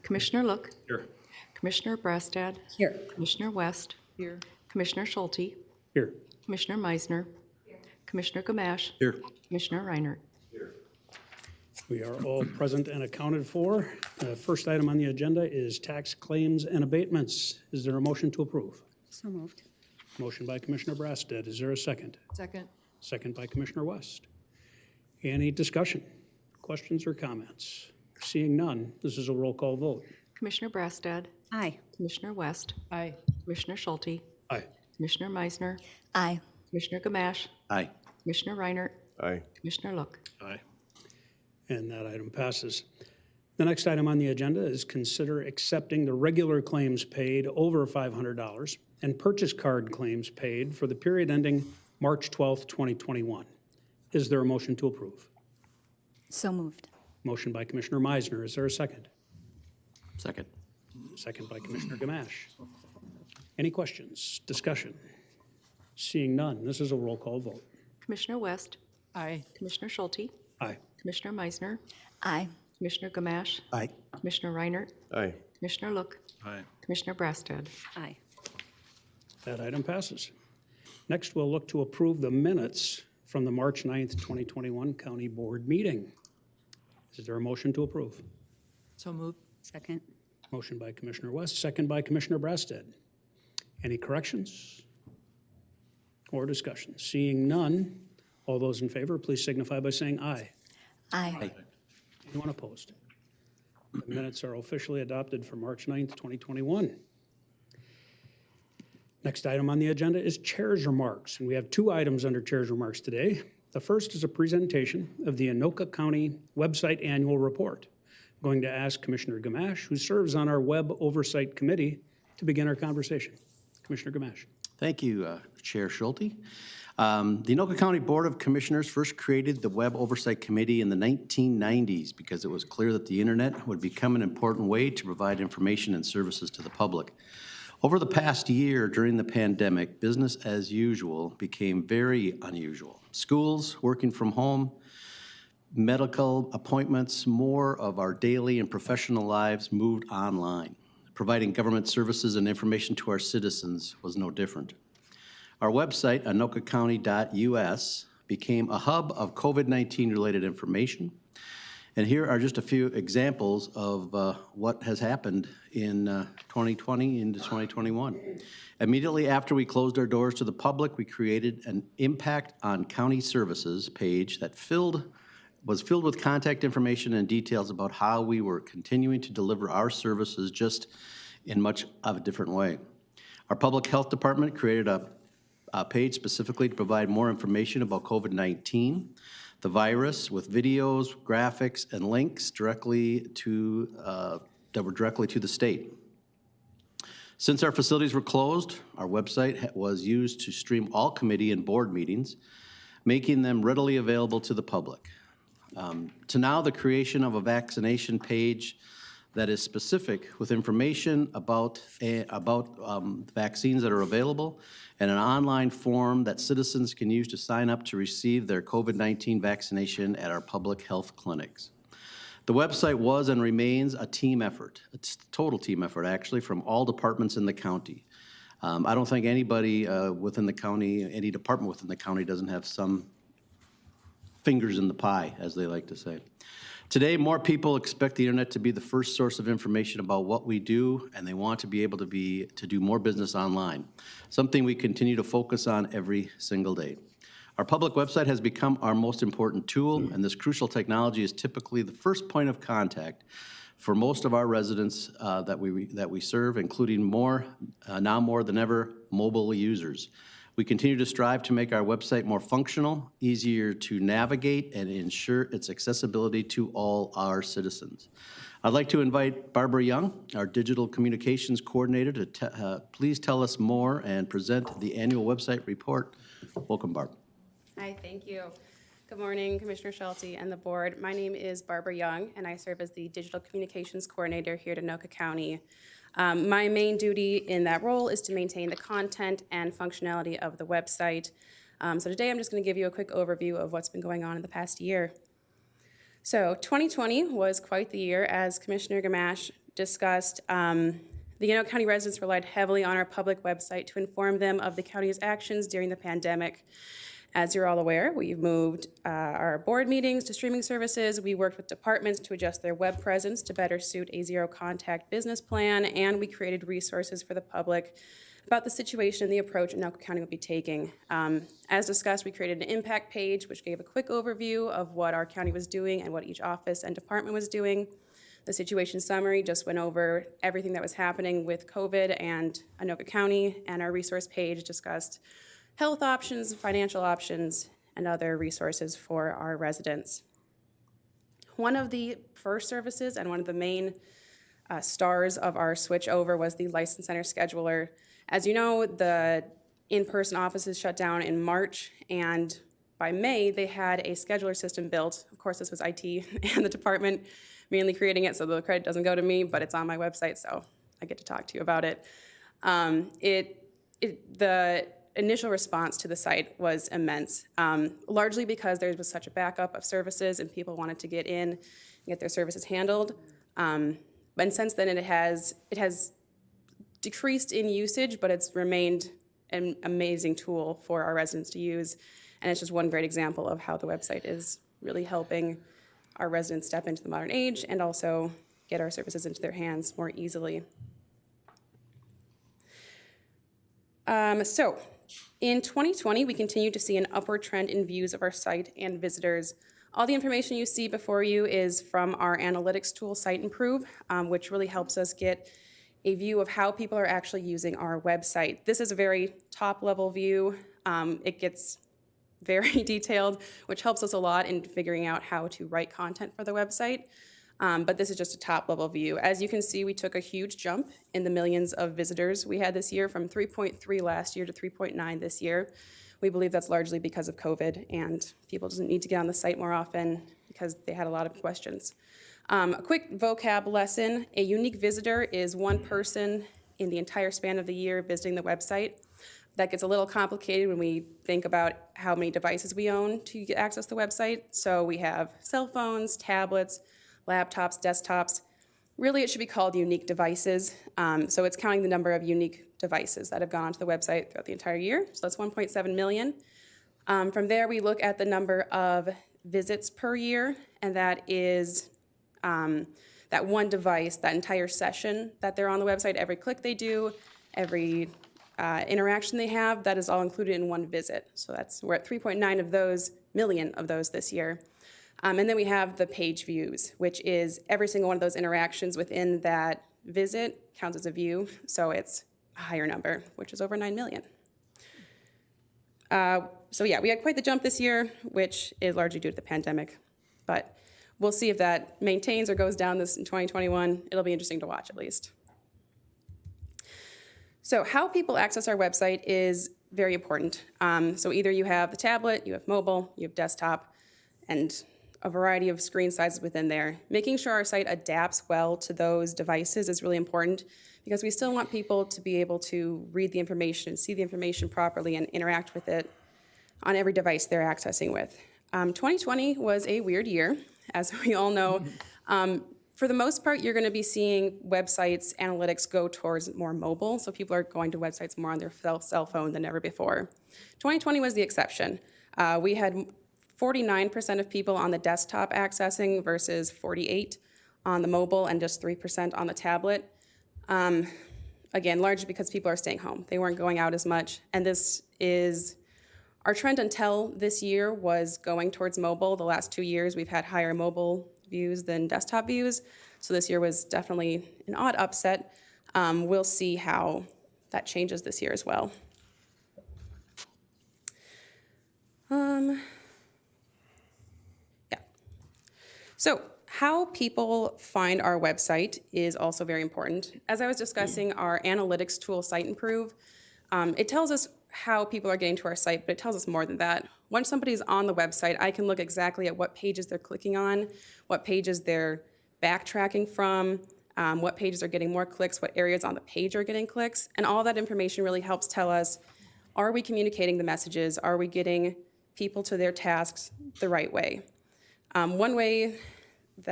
Commissioner Look, Here. Commissioner Brastad, Here. Commissioner West, Here. Commissioner Schulte, Here. Commissioner Meisner, Commissioner Gamache, Here. Commissioner Reinert. We are all present and accounted for. First item on the agenda is tax claims and abatements. Is there a motion to approve? So moved. Motion by Commissioner Brastad. Is there a second? Second. Second by Commissioner West. Any discussion, questions, or comments? Seeing none, this is a roll call vote. Commissioner Brastad, Aye. Commissioner West, Aye. Commissioner Schulte, Aye. Commissioner Meisner, Aye. Commissioner Gamache, Aye. Commissioner Reinert, Aye. Commissioner Look. Aye. And that item passes. The next item on the agenda is consider accepting the regular claims paid over $500 and purchase card claims paid for the period ending March 12th, 2021. Is there a motion to approve? So moved. Motion by Commissioner Meisner. Is there a second? Second. Second by Commissioner Gamache. Any questions, discussion? Seeing none, this is a roll call vote. Commissioner West, Aye. Commissioner Schulte, Aye. Commissioner Meisner, Aye. Commissioner Gamache, Aye. Commissioner Reinert, Aye. Commissioner Look, Aye. Commissioner Brastad. Aye. That item passes. Next, we'll look to approve the minutes from the March 9th, 2021 County Board meeting. Is there a motion to approve? So moved. Second. Motion by Commissioner West, second by Commissioner Brastad. Any corrections or discussion? Seeing none, all those in favor, please signify by saying aye. Aye. Anyone opposed? The minutes are officially adopted for March 9th, 2021. Next item on the agenda is Chair's Remarks, and we have two items under Chair's Remarks today. The first is a presentation of the Anoka County Website Annual Report. I'm going to ask Commissioner Gamache, who serves on our Web Oversight Committee, to begin our conversation. Commissioner Gamache. Thank you, Chair Schulte. The Anoka County Board of Commissioners first created the Web Oversight Committee in the 1990s because it was clear that the internet would become an important way to provide information and services to the public. Over the past year during the pandemic, business as usual became very unusual. Schools, working from home, medical appointments, more of our daily and professional lives moved online. Providing government services and information to our citizens was no different. Our website, anokacounty.us, became a hub of COVID-19 related information. And here are just a few examples of what has happened in 2020 into 2021. Immediately after we closed our doors to the public, we created an Impact on County Services page that was filled with contact information and details about how we were continuing to deliver our services just in much of a different way. Our public health department created a page specifically to provide more information about COVID-19, the virus, with videos, graphics, and links that were directly to the state. Since our facilities were closed, our website was used to stream all committee and board meetings, making them readily available to the public. To now the creation of a vaccination page that is specific with information about vaccines that are available and an online form that citizens can use to sign up to receive their COVID-19 vaccination at our public health clinics. The website was and remains a team effort. It's a total team effort, actually, from all departments in the county. I don't think anybody within the county, any department within the county doesn't have some fingers in the pie, as they like to say. Today, more people expect the internet to be the first source of information about what we do, and they want to be able to do more business online, something we continue to focus on every single day. Our public website has become our most important tool, and this crucial technology is typically the first point of contact for most of our residents that we serve, including now more than ever, mobile users. We continue to strive to make our website more functional, easier to navigate, and ensure its accessibility to all our citizens. I'd like to invite Barbara Young, our Digital Communications Coordinator, to please tell us more and present the annual website report. Welcome, Barb. Hi, thank you. Good morning, Commissioner Schulte and the board. My name is Barbara Young, and I serve as the Digital Communications Coordinator here at Anoka County. My main duty in that role is to maintain the content and functionality of the website. So today I'm just going to give you a quick overview of what's been going on in the past year. So 2020 was quite the year, as Commissioner Gamache discussed the Anoka County residents relied heavily on our public website to inform them of the county's actions during the pandemic. As you're all aware, we've moved our board meetings to streaming services. We worked with departments to adjust their web presence to better suit a zero-contact business plan, and we created resources for the public about the situation and the approach Anoka County will be taking. As discussed, we created an impact page, which gave a quick overview of what our county was doing and what each office and department was doing. The situation summary just went over everything that was happening with COVID and Anoka County, and our resource page discussed health options, financial options, and other resources for our residents. One of the first services and one of the main stars of our switch over was the License Center Scheduler. As you know, the in-person offices shut down in March, and by May, they had a scheduler system built. Of course, this was IT and the department mainly creating it, so the credit doesn't go to me, but it's on my website, so I get to talk to you about it. The initial response to the site was immense, largely because there was such a backup of services and people wanted to get in and get their services handled. And since then, it has decreased in usage, but it's remained an amazing tool for our residents to use. And it's just one great example of how the website is really helping our residents step into the modern age and also get our services into their hands more easily. So in 2020, we continue to see an upward trend in views of our site and visitors. All the information you see before you is from our analytics tool, Site Improve, which really helps us get a view of how people are actually using our website. This is a very top-level view. It gets very detailed, which helps us a lot in figuring out how to write content for the website. But this is just a top-level view. As you can see, we took a huge jump in the millions of visitors we had this year, from 3.3 last year to 3.9 this year. We believe that's largely because of COVID, and people just need to get on the site more often because they had a lot of questions. A quick vocab lesson: a unique visitor is one person in the entire span of the year visiting the website. That gets a little complicated when we think about how many devices we own to access the website. So we have cell phones, tablets, laptops, desktops. Really, it should be called unique devices. So it's counting the number of unique devices that have gone onto the website throughout the entire year. So that's 1.7 million. From there, we look at the number of visits per year, and that is that one device, that entire session that they're on the website, every click they do, every interaction they have, that is all included in one visit. So we're at 3.9 million of those this year. And then we have the page views, which is every single one of those interactions within that visit counts as a view. So it's a higher number, which is over 9 million. So yeah, we had quite the jump this year, which is largely due to the pandemic. But we'll see if that maintains or goes down this in 2021. It'll be interesting to watch, at least. So how people access our website is very important. So either you have the tablet, you have mobile, you have desktop, and a variety of screen sizes within there. Making sure our site adapts well to those devices is really important because we still want people to be able to read the information, see the information properly, and interact with it on every device they're accessing with. 2020 was a weird year, as we all know. For the most part, you're going to be seeing websites analytics go towards more mobile, so people are going to websites more on their cell phone than ever before. 2020 was the exception. We had 49% of people on the desktop accessing versus 48% on the mobile and just 3% on the tablet. Again, largely because people are staying home. They weren't going out as much, and this is our trend until this year was going towards mobile. The last 2 years, we've had higher mobile views than desktop views, so this year was definitely an odd upset. We'll see how that changes this year as well. So how people find our website is also very important. As I was discussing our analytics tool, Site Improve, it tells us how people are getting to our site, but it tells us more than that. Once somebody's on the website, I can look exactly at what pages they're clicking on, what pages they're backtracking from, what pages are getting more clicks, what areas on the page are getting clicks, and all that information really helps tell us, are we communicating the messages? Are we getting people to their tasks the right way? One way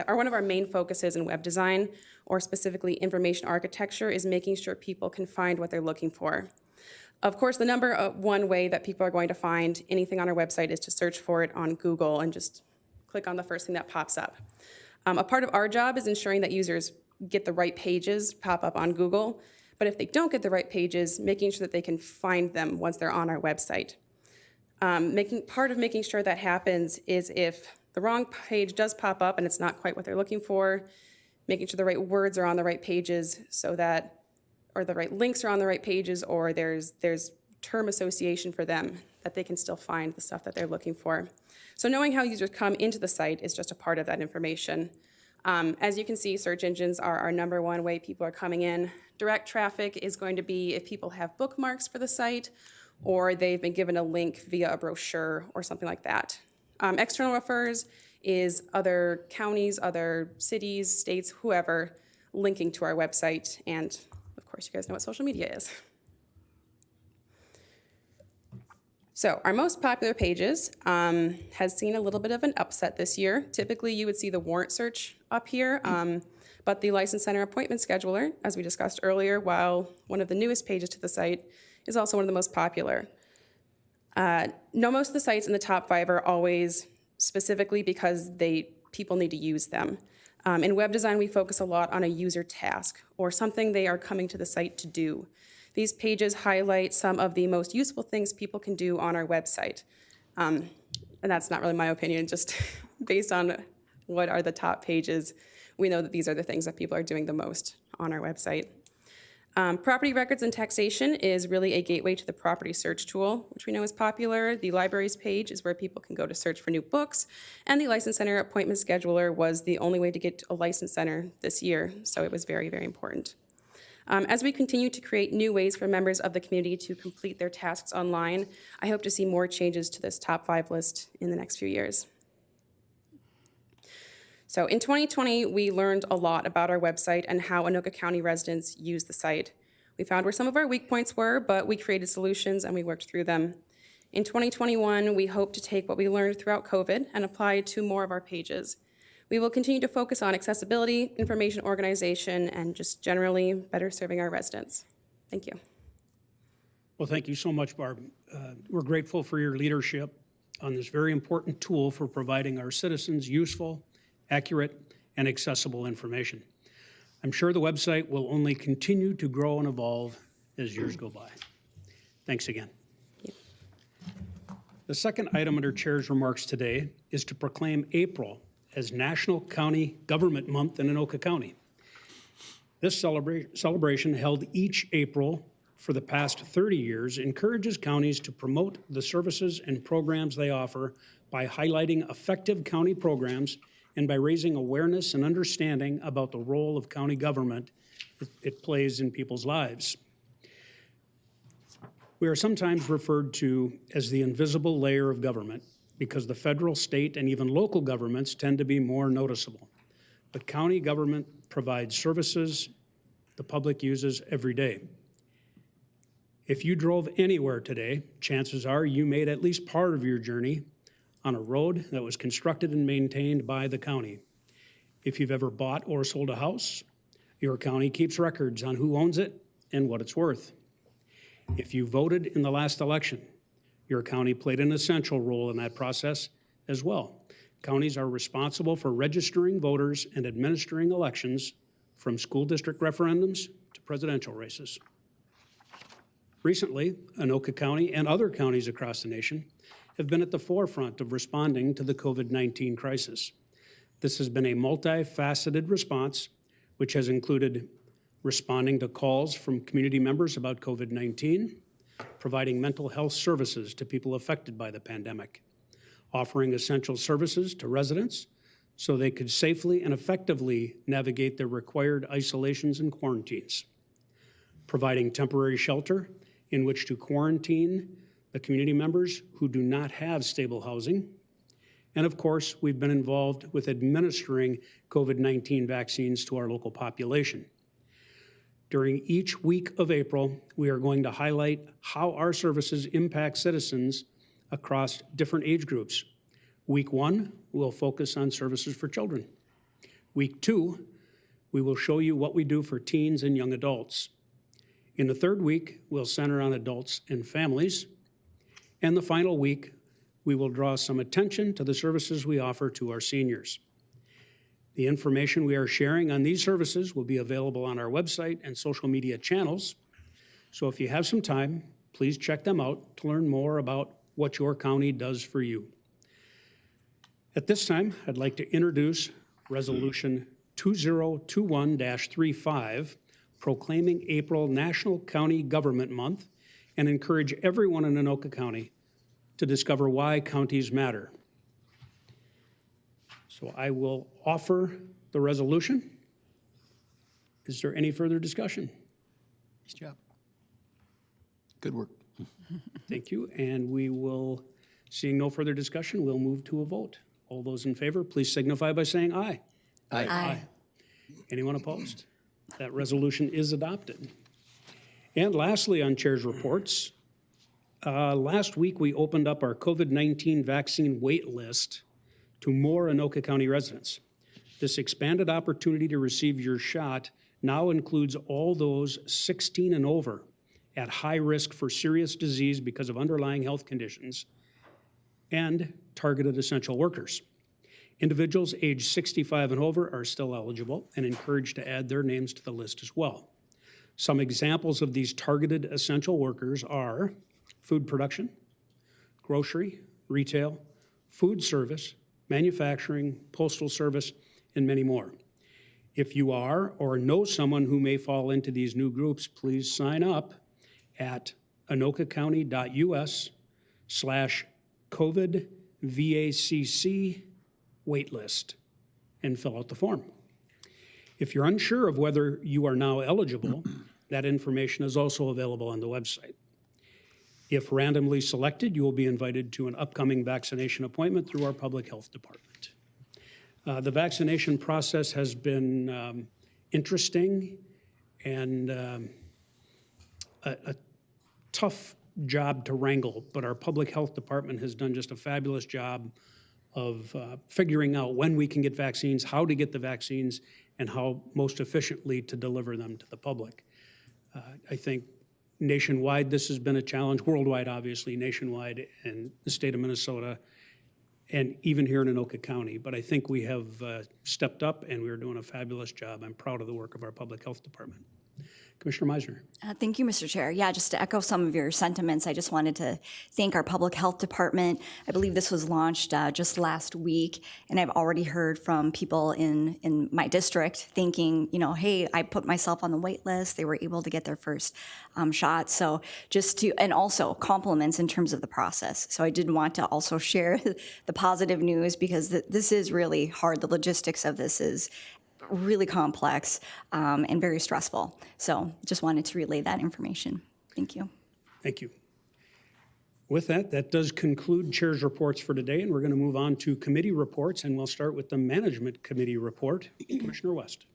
one of our main focuses in web design, or specifically information architecture, is making sure people can find what they're looking for. Of course, the number one way that people are going to find anything on our website is to search for it on Google and just click on the first thing that pops up. A part of our job is ensuring that users get the right pages pop up on Google, but if they don't get the right pages, making sure that they can find them once they're on our website. Part of making sure that happens is if the wrong page does pop up and it's not quite what they're looking for, making sure the right words are on the right pages so that, or the right links are on the right pages, or there's term association for them, that they can still find the stuff that they're looking for. So knowing how users come into the site is just a part of that information. As you can see, search engines are our number one way people are coming in. Direct traffic is going to be if people have bookmarks for the site, or they've been given a link via a brochure or something like that. External refers is other counties, other cities, states, whoever, linking to our website, and of course you guys know what social media is. So our most popular pages has seen a little bit of an upset this year. Typically you would see the warrant search up here, but the License Center Appointment Scheduler, as we discussed earlier, while one of the newest pages to the site, is also one of the most popular. Most of the sites in the top 5 are always specifically because people need to use them. In web design, we focus a lot on a user task or something they are coming to the site to do. These pages highlight some of the most useful things people can do on our website. And that's not really my opinion, just based on what are the top pages, we know that these are the things that people are doing the most on our website. Property records and taxation is really a gateway to the property search tool, which we know is popular. The libraries page is where people can go to search for new books, and the License Center Appointment Scheduler was the only way to get a license center this year, so it was very, very important. As we continue to create new ways for members of the community to complete their tasks online, I hope to see more changes to this top 5 list in the next few years. So in 2020, we learned a lot about our website and how Anoka County residents use the site. We found where some of our weak points were, but we created solutions and we worked through them. In 2021, we hope to take what we learned throughout COVID and apply it to more of our pages. We will continue to focus on accessibility, information organization, and just generally better serving our residents. Thank you. Well, thank you so much, Barb. We're grateful for your leadership on this very important tool for providing our citizens useful, accurate, and accessible information. I'm sure the website will only continue to grow and evolve as years go by. Thanks again. The second item under Chair's remarks today is to proclaim April as National County Government Month in Anoka County. This celebration, held each April for the past 30 years, encourages counties to promote the services and programs they offer by highlighting effective county programs and by raising awareness and understanding about the role of county government it plays in people's lives. We are sometimes referred to as the invisible layer of government because the federal, state, and even local governments tend to be more noticeable. But county government provides services the public uses every day. If you drove anywhere today, chances are you made at least part of your journey on a road that was constructed and maintained by the county. If you've ever bought or sold a house, your county keeps records on who owns it and what it's worth. If you voted in the last election, your county played an essential role in that process as well. Counties are responsible for registering voters and administering elections from school district referendums to presidential races. Recently, Anoka County and other counties across the nation have been at the forefront of responding to the COVID-19 crisis. This has been a multifaceted response, which has included responding to calls from community members about COVID-19, providing mental health services to people affected by the pandemic, offering essential services to residents so they could safely and effectively navigate their required isolations and quarantines, providing temporary shelter in which to quarantine the community members who do not have stable housing. And of course, we've been involved with administering COVID-19 vaccines to our local population. During each week of April, we are going to highlight how our services impact citizens across different age groups. Week 1 will focus on services for children. Week 2, we will show you what we do for teens and young adults. In the third week, we'll center on adults and families. And the final week, we will draw some attention to the services we offer to our seniors. The information we are sharing on these services will be available on our website and social media channels. So if you have some time, please check them out to learn more about what your county does for you. At this time, I'd like to introduce Resolution 2021-35, proclaiming April National County Government Month, and encourage everyone in Anoka County to discover why counties matter. So I will offer the resolution. Is there any further discussion? Nice job. Good work. Thank you, and we will, seeing no further discussion, we'll move to a vote. All those in favor, please signify by saying aye. Aye. Anyone opposed? That resolution is adopted. And lastly, on Chair's reports, last week we opened up our COVID-19 vaccine wait list to more Anoka County residents. This expanded opportunity to receive your shot now includes all those 16 and over at high risk for serious disease because of underlying health conditions and targeted essential workers. Individuals age 65 and over are still eligible and encouraged to add their names to the list as well. Some examples of these targeted essential workers are food production, grocery, retail, food service, manufacturing, postal service, and many more. If you are or know someone who may fall into these new groups, please sign up at anokacounty.us/COVID-VACC waitlist and fill out the form. If you're unsure of whether you are now eligible, that information is also available on the website. If randomly selected, you will be invited to an upcoming vaccination appointment through our public health department. The vaccination process has been interesting and a tough job to wrangle, but our public health department has done just a fabulous job of figuring out when we can get vaccines, how to get the vaccines, and how most efficiently to deliver them to the public. I think nationwide this has been a challenge, worldwide obviously, nationwide, and the state of Minnesota, and even here in Anoka County. But I think we have stepped up and we're doing a fabulous job. I'm proud of the work of our public health department. Commissioner Meisner. Thank you, Mr. Chair. Yeah, just to echo some of your sentiments, I just wanted to thank our Public Health Department. I believe this was launched just last week, and I've already heard from people in my district thinking, you know, hey, I put myself on the wait list. They were able to get their first shot. So and also compliments in terms of the process. So I did want to also share the positive news because this is really hard. The logistics of this is really complex and very stressful. So just wanted to relay that information. Thank you. Thank you. With that, that does conclude Chair's reports for today, and we're going to move on to committee reports, and we'll start with the Management Committee report. Commissioner West.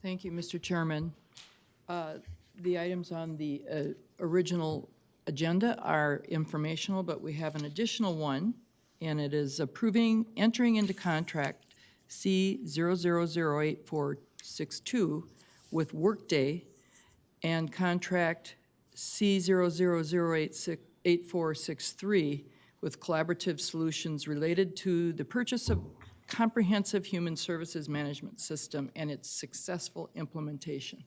Thank you, Mr. Chairman. The items on the original agenda are informational, but we have an additional one, and it is entering into contract C00084662 with Workday and contract C00088463 with Collaborative Solutions related to the purchase of comprehensive human services management system and its successful implementation.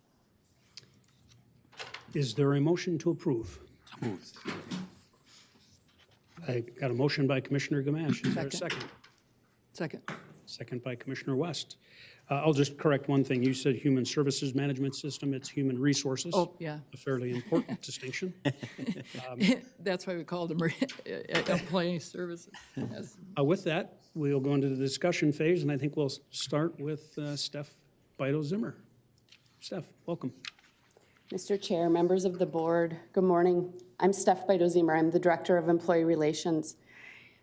Is there a motion to approve? Moved. I got a motion by Commissioner Gamache. Is there a second? Second. Second by Commissioner West. I'll just correct one thing. You said human services management system. It's human resources. Oh, yeah. A fairly important distinction. That's why we called them employee services. Yes. With that, we'll go into the discussion phase, and I think we'll start with Steph Bido-Zimmer. Steph, welcome. Mr. Chair, members of the board, good morning. I'm Steph Bido-Zimmer. I'm the Director of Employee Relations.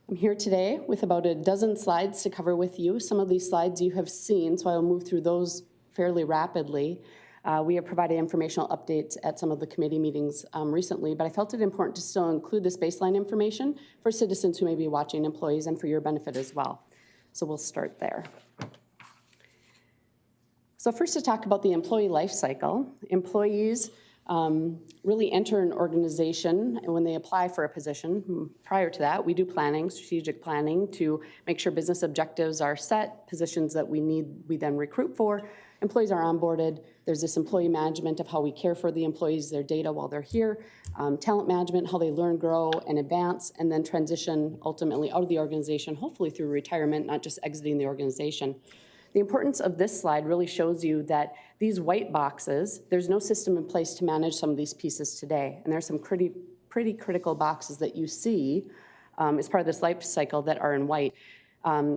I'm here today with about a dozen slides to cover with you. Some of these slides you have seen, so I will move through those fairly rapidly. We have provided informational updates at some of the committee meetings recently, but I felt it important to still include this baseline information for citizens who may be watching, employees, and for your benefit as well. So we'll start there. So first to talk about the employee life cycle. Employees really enter an organization when they apply for a position. Prior to that, we do planning, strategic planning to make sure business objectives are set, positions that we need, we then recruit for. Employees are onboarded. There's this employee management of how we care for the employees, their data while they're here, talent management, how they learn, grow, and advance, and then transition ultimately out of the organization, hopefully through retirement, not just exiting the organization. The importance of this slide really shows you that these white boxes, there's no system in place to manage some of these pieces today. And there's some pretty critical boxes that you see as part of this life cycle that are in white.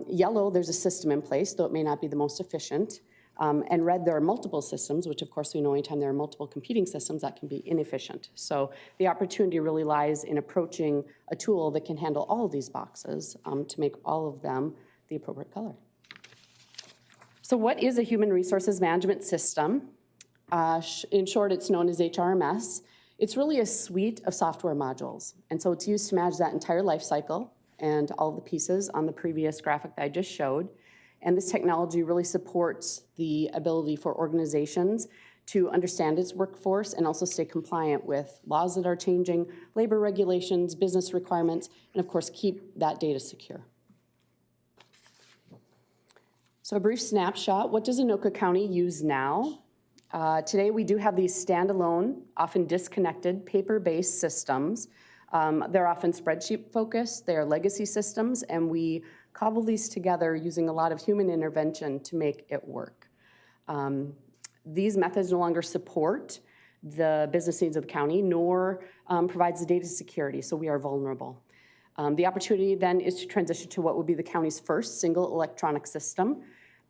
Yellow, there's a system in place, though it may not be the most efficient. And red, there are multiple systems, which of course we know anytime there are multiple competing systems, that can be inefficient. So the opportunity really lies in approaching a tool that can handle all of these boxes to make all of them the appropriate color. So what is a human resources management system? In short, it's known as HRMS. It's really a suite of software modules. And so it's used to manage that entire life cycle and all of the pieces on the previous graphic that I just showed. And this technology really supports the ability for organizations to understand its workforce and also stay compliant with laws that are changing, labor regulations, business requirements, and of course keep that data secure. So a brief snapshot, what does Anoka County use now? Today we do have these standalone, often disconnected, paper-based systems. They're often spreadsheet focused, they're legacy systems, and we cobble these together using a lot of human intervention to make it work. These methods no longer support the business needs of the county, nor provides the data security, so we are vulnerable. The opportunity then is to transition to what would be the county's first single electronic system,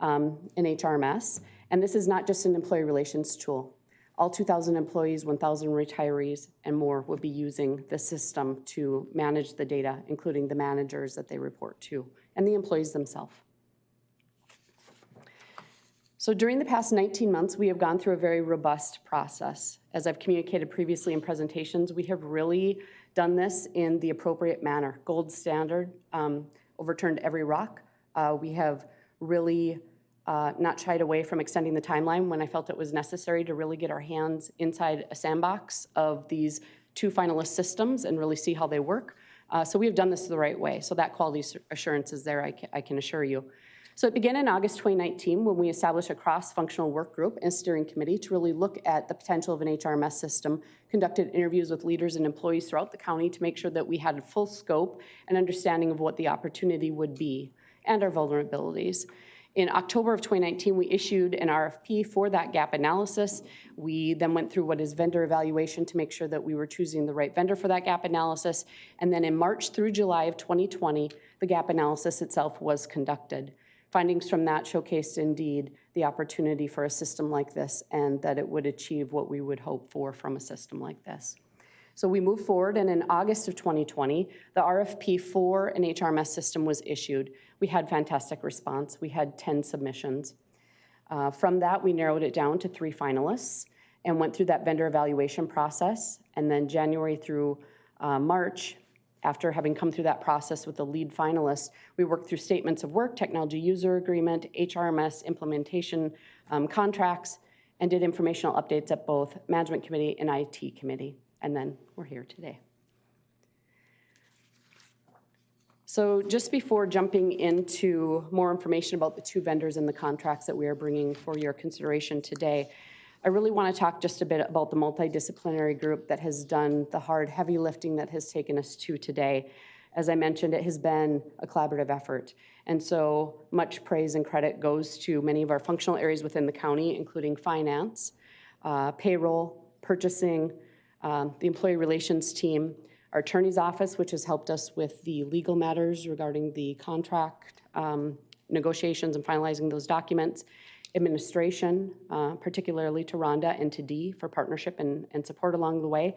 in HRMS, and this is not just an employee relations tool. All 2,000 employees, 1,000 retirees, and more would be using the system to manage the data, including the managers that they report to, and the employees themselves. So during the past 19 months, we have gone through a very robust process. As I've communicated previously in presentations, we have really done this in the appropriate manner. Gold standard, overturned every rock. We have really not shied away from extending the timeline when I felt it was necessary to really get our hands inside a sandbox of these 2 finalist systems and really see how they work. So we have done this the right way. So that quality assurance is there, I can assure you. So it began in August 2019 when we established a cross-functional work group and steering committee to really look at the potential of an HRMS system, conducted interviews with leaders and employees throughout the county to make sure that we had a full scope and understanding of what the opportunity would be and our vulnerabilities. In October of 2019, we issued an RFP for that gap analysis. We then went through what is vendor evaluation to make sure that we were choosing the right vendor for that gap analysis. And then in March through July of 2020, the gap analysis itself was conducted. Findings from that showcased indeed the opportunity for a system like this and that it would achieve what we would hope for from a system like this. So we moved forward, and in August of 2020, the RFP for an HRMS system was issued. We had fantastic response. We had 10 submissions. From that, we narrowed it down to 3 finalists and went through that vendor evaluation process. And then January through March, after having come through that process with the lead finalist, we worked through statements of work, technology user agreement, HRMS implementation contracts, and did informational updates at both Management Committee and IT Committee. And then we're here today. So just before jumping into more information about the 2 vendors and the contracts that we are bringing for your consideration today, I really want to talk just a bit about the multidisciplinary group that has done the hard, heavy lifting that has taken us to today. As I mentioned, it has been a collaborative effort. And so much praise and credit goes to many of our functional areas within the county, including finance, payroll, purchasing, the employee relations team, our attorney's office, which has helped us with the legal matters regarding the contract negotiations and finalizing those documents, administration, particularly to Rhonda and to Dee for partnership and support along the way,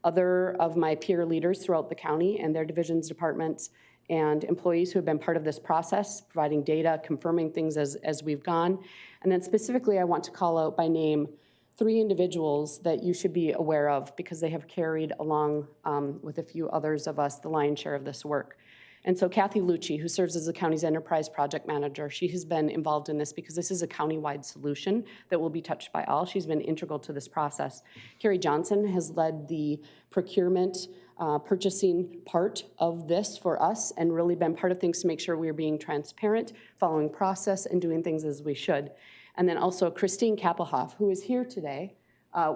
other of my peer leaders throughout the county and their divisions, departments, and employees who have been part of this process, providing data, confirming things as we've gone. And then specifically, I want to call out by name 3 individuals that you should be aware of because they have carried along with a few others of us the lion's share of this work. And so Kathy Lucci, who serves as the county's enterprise project manager, she has been involved in this because this is a county-wide solution that will be touched by all. She's been integral to this process. Carrie Johnson has led the procurement purchasing part of this for us and really been part of things to make sure we're being transparent, following process, and doing things as we should. And then also Christine Kappelhoff, who is here today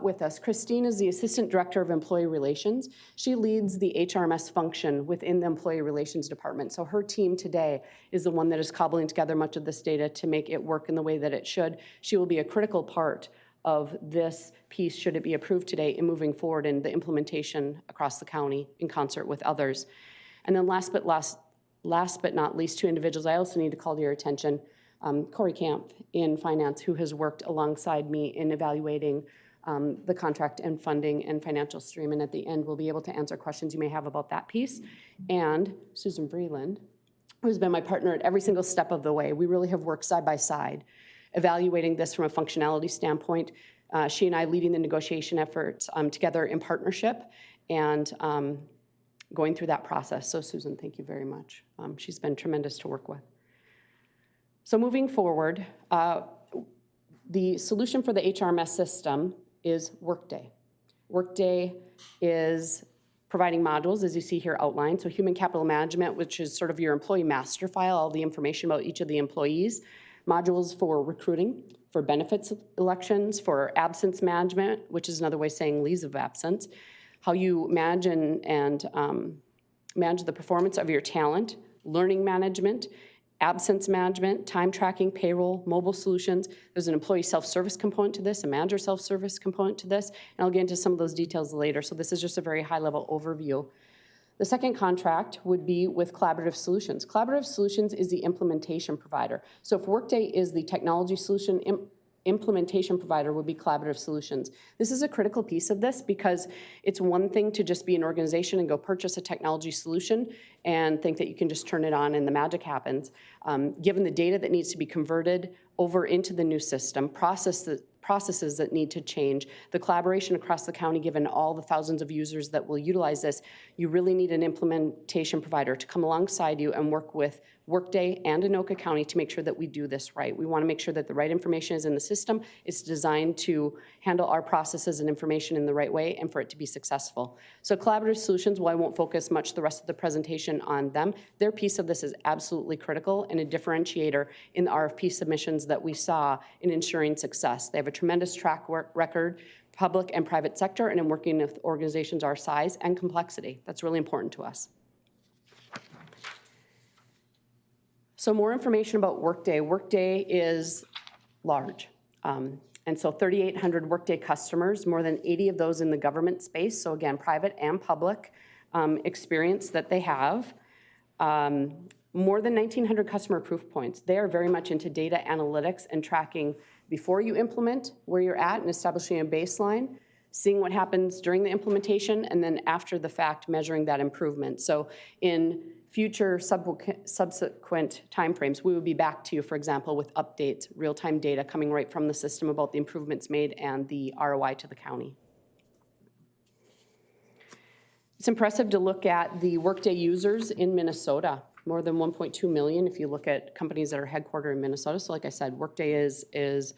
with us. Christine is the Assistant Director of Employee Relations. She leads the HRMS function within the Employee Relations Department. So her team today is the one that is cobbling together much of this data to make it work in the way that it should. She will be a critical part of this piece, should it be approved today, in moving forward in the implementation across the county in concert with others. And then last but not least, two individuals I also need to call to your attention. Corey Camp in finance, who has worked alongside me in evaluating the contract and funding and financial stream, and at the end we'll be able to answer questions you may have about that piece. And Susan Vreeland, who's been my partner at every single step of the way. We really have worked side by side, evaluating this from a functionality standpoint. She and I leading the negotiation efforts together in partnership and going through that process. So Susan, thank you very much. She's been tremendous to work with. So moving forward, the solution for the HRMS system is Workday. Workday is providing modules, as you see here outlined. So human capital management, which is sort of your employee master file, all the information about each of the employees. Modules for recruiting, for benefits elections, for absence management, which is another way of saying leaves of absence. How you manage and manage the performance of your talent, learning management, absence management, time tracking, payroll, mobile solutions. There's an employee self-service component to this, a manager self-service component to this, and I'll get into some of those details later. So this is just a very high-level overview. The second contract would be with Collaborative Solutions. Collaborative Solutions is the implementation provider. So if Workday is the technology solution, implementation provider would be Collaborative Solutions. This is a critical piece of this because it's one thing to just be an organization and go purchase a technology solution and think that you can just turn it on and the magic happens. Given the data that needs to be converted over into the new system, processes that need to change, the collaboration across the county, given all the thousands of users that will utilize this, you really need an implementation provider to come alongside you and work with Workday and Anoka County to make sure that we do this right. We want to make sure that the right information is in the system. It's designed to handle our processes and information in the right way and for it to be successful. So Collaborative Solutions, while I won't focus much the rest of the presentation on them, their piece of this is absolutely critical and a differentiator in the RFP submissions that we saw in ensuring success. They have a tremendous track record, public and private sector, and in working with organizations our size and complexity. That's really important to us. So more information about Workday. Workday is large. And so 3,800 Workday customers, more than 80 of those in the government space. So again, private and public experience that they have. More than 1,900 customer proof points. They are very much into data analytics and tracking before you implement where you're at and establishing a baseline, seeing what happens during the implementation, and then after the fact, measuring that improvement. So in future subsequent timeframes, we will be back to you, for example, with updates, real-time data coming right from the system about the improvements made and the ROI to the county. It's impressive to look at the Workday users in Minnesota, more than 1.2 million if you look at companies that are headquartered in Minnesota. So like I said, Workday is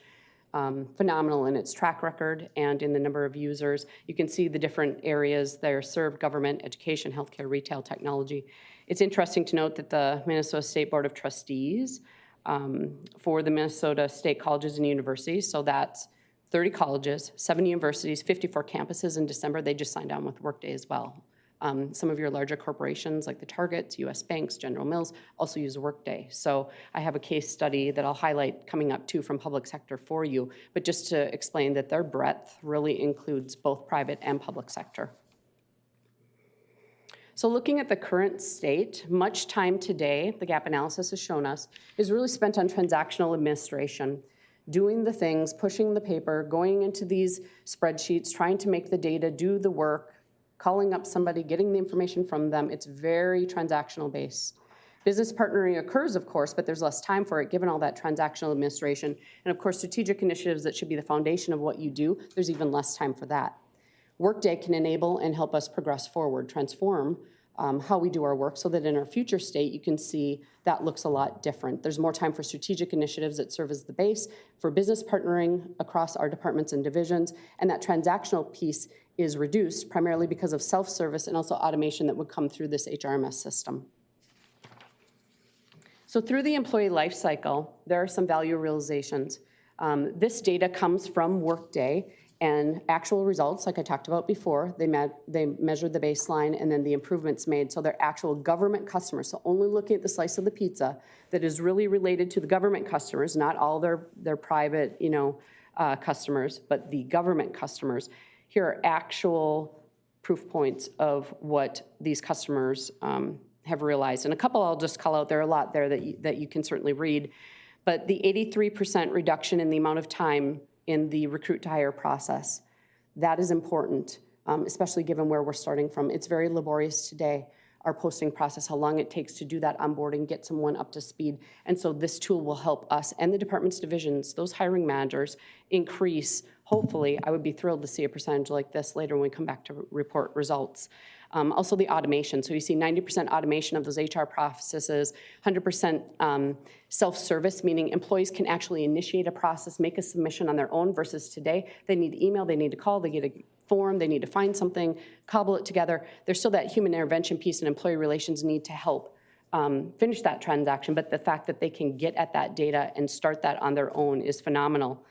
phenomenal in its track record and in the number of users. You can see the different areas that are served: government, education, healthcare, retail, technology. It's interesting to note that the Minnesota State Board of Trustees for the Minnesota State Colleges and Universities, so that's 30 colleges, 7 universities, 54 campuses in December, they just signed on with Workday as well. Some of your larger corporations like the Targets, US Banks, General Mills also use Workday. So I have a case study that I'll highlight coming up too from public sector for you, but just to explain that their breadth really includes both private and public sector. So looking at the current state, much time today, the gap analysis has shown us, is really spent on transactional administration, doing the things, pushing the paper, going into these spreadsheets, trying to make the data do the work, calling up somebody, getting the information from them. It's very transactional based. Business partnering occurs, of course, but there's less time for it given all that transactional administration. And of course, strategic initiatives that should be the foundation of what you do, there's even less time for that. Workday can enable and help us progress forward, transform how we do our work, so that in our future state, you can see that looks a lot different. There's more time for strategic initiatives that serve as the base for business partnering across our departments and divisions, and that transactional piece is reduced primarily because of self-service and also automation that would come through this HRMS system. So through the employee life cycle, there are some value realizations. This data comes from Workday, and actual results, like I talked about before, they measured the baseline and then the improvements made. So they're actual government customers. So only looking at the slice of the pizza that is really related to the government customers, not all their private, customers, but the government customers. Here are actual proof points of what these customers have realized. And a couple I'll just call out. There are a lot there that you can certainly read. But the 83% reduction in the amount of time in the recruit to hire process, that is important, especially given where we're starting from. It's very laborious today, our posting process, how long it takes to do that onboarding, get someone up to speed. And so this tool will help us and the department's divisions, those hiring managers, increase, hopefully. I would be thrilled to see a percentage like this later when we come back to report results. Also the automation. So you see 90% automation of those HR processes, 100% self-service, meaning employees can actually initiate a process, make a submission on their own, versus today, they need to email, they need to call, they get a form, they need to find something, cobble it together. There's still that human intervention piece, and employee relations need to help finish that transaction, but the fact that they can get at that data and start that on their own is phenomenal.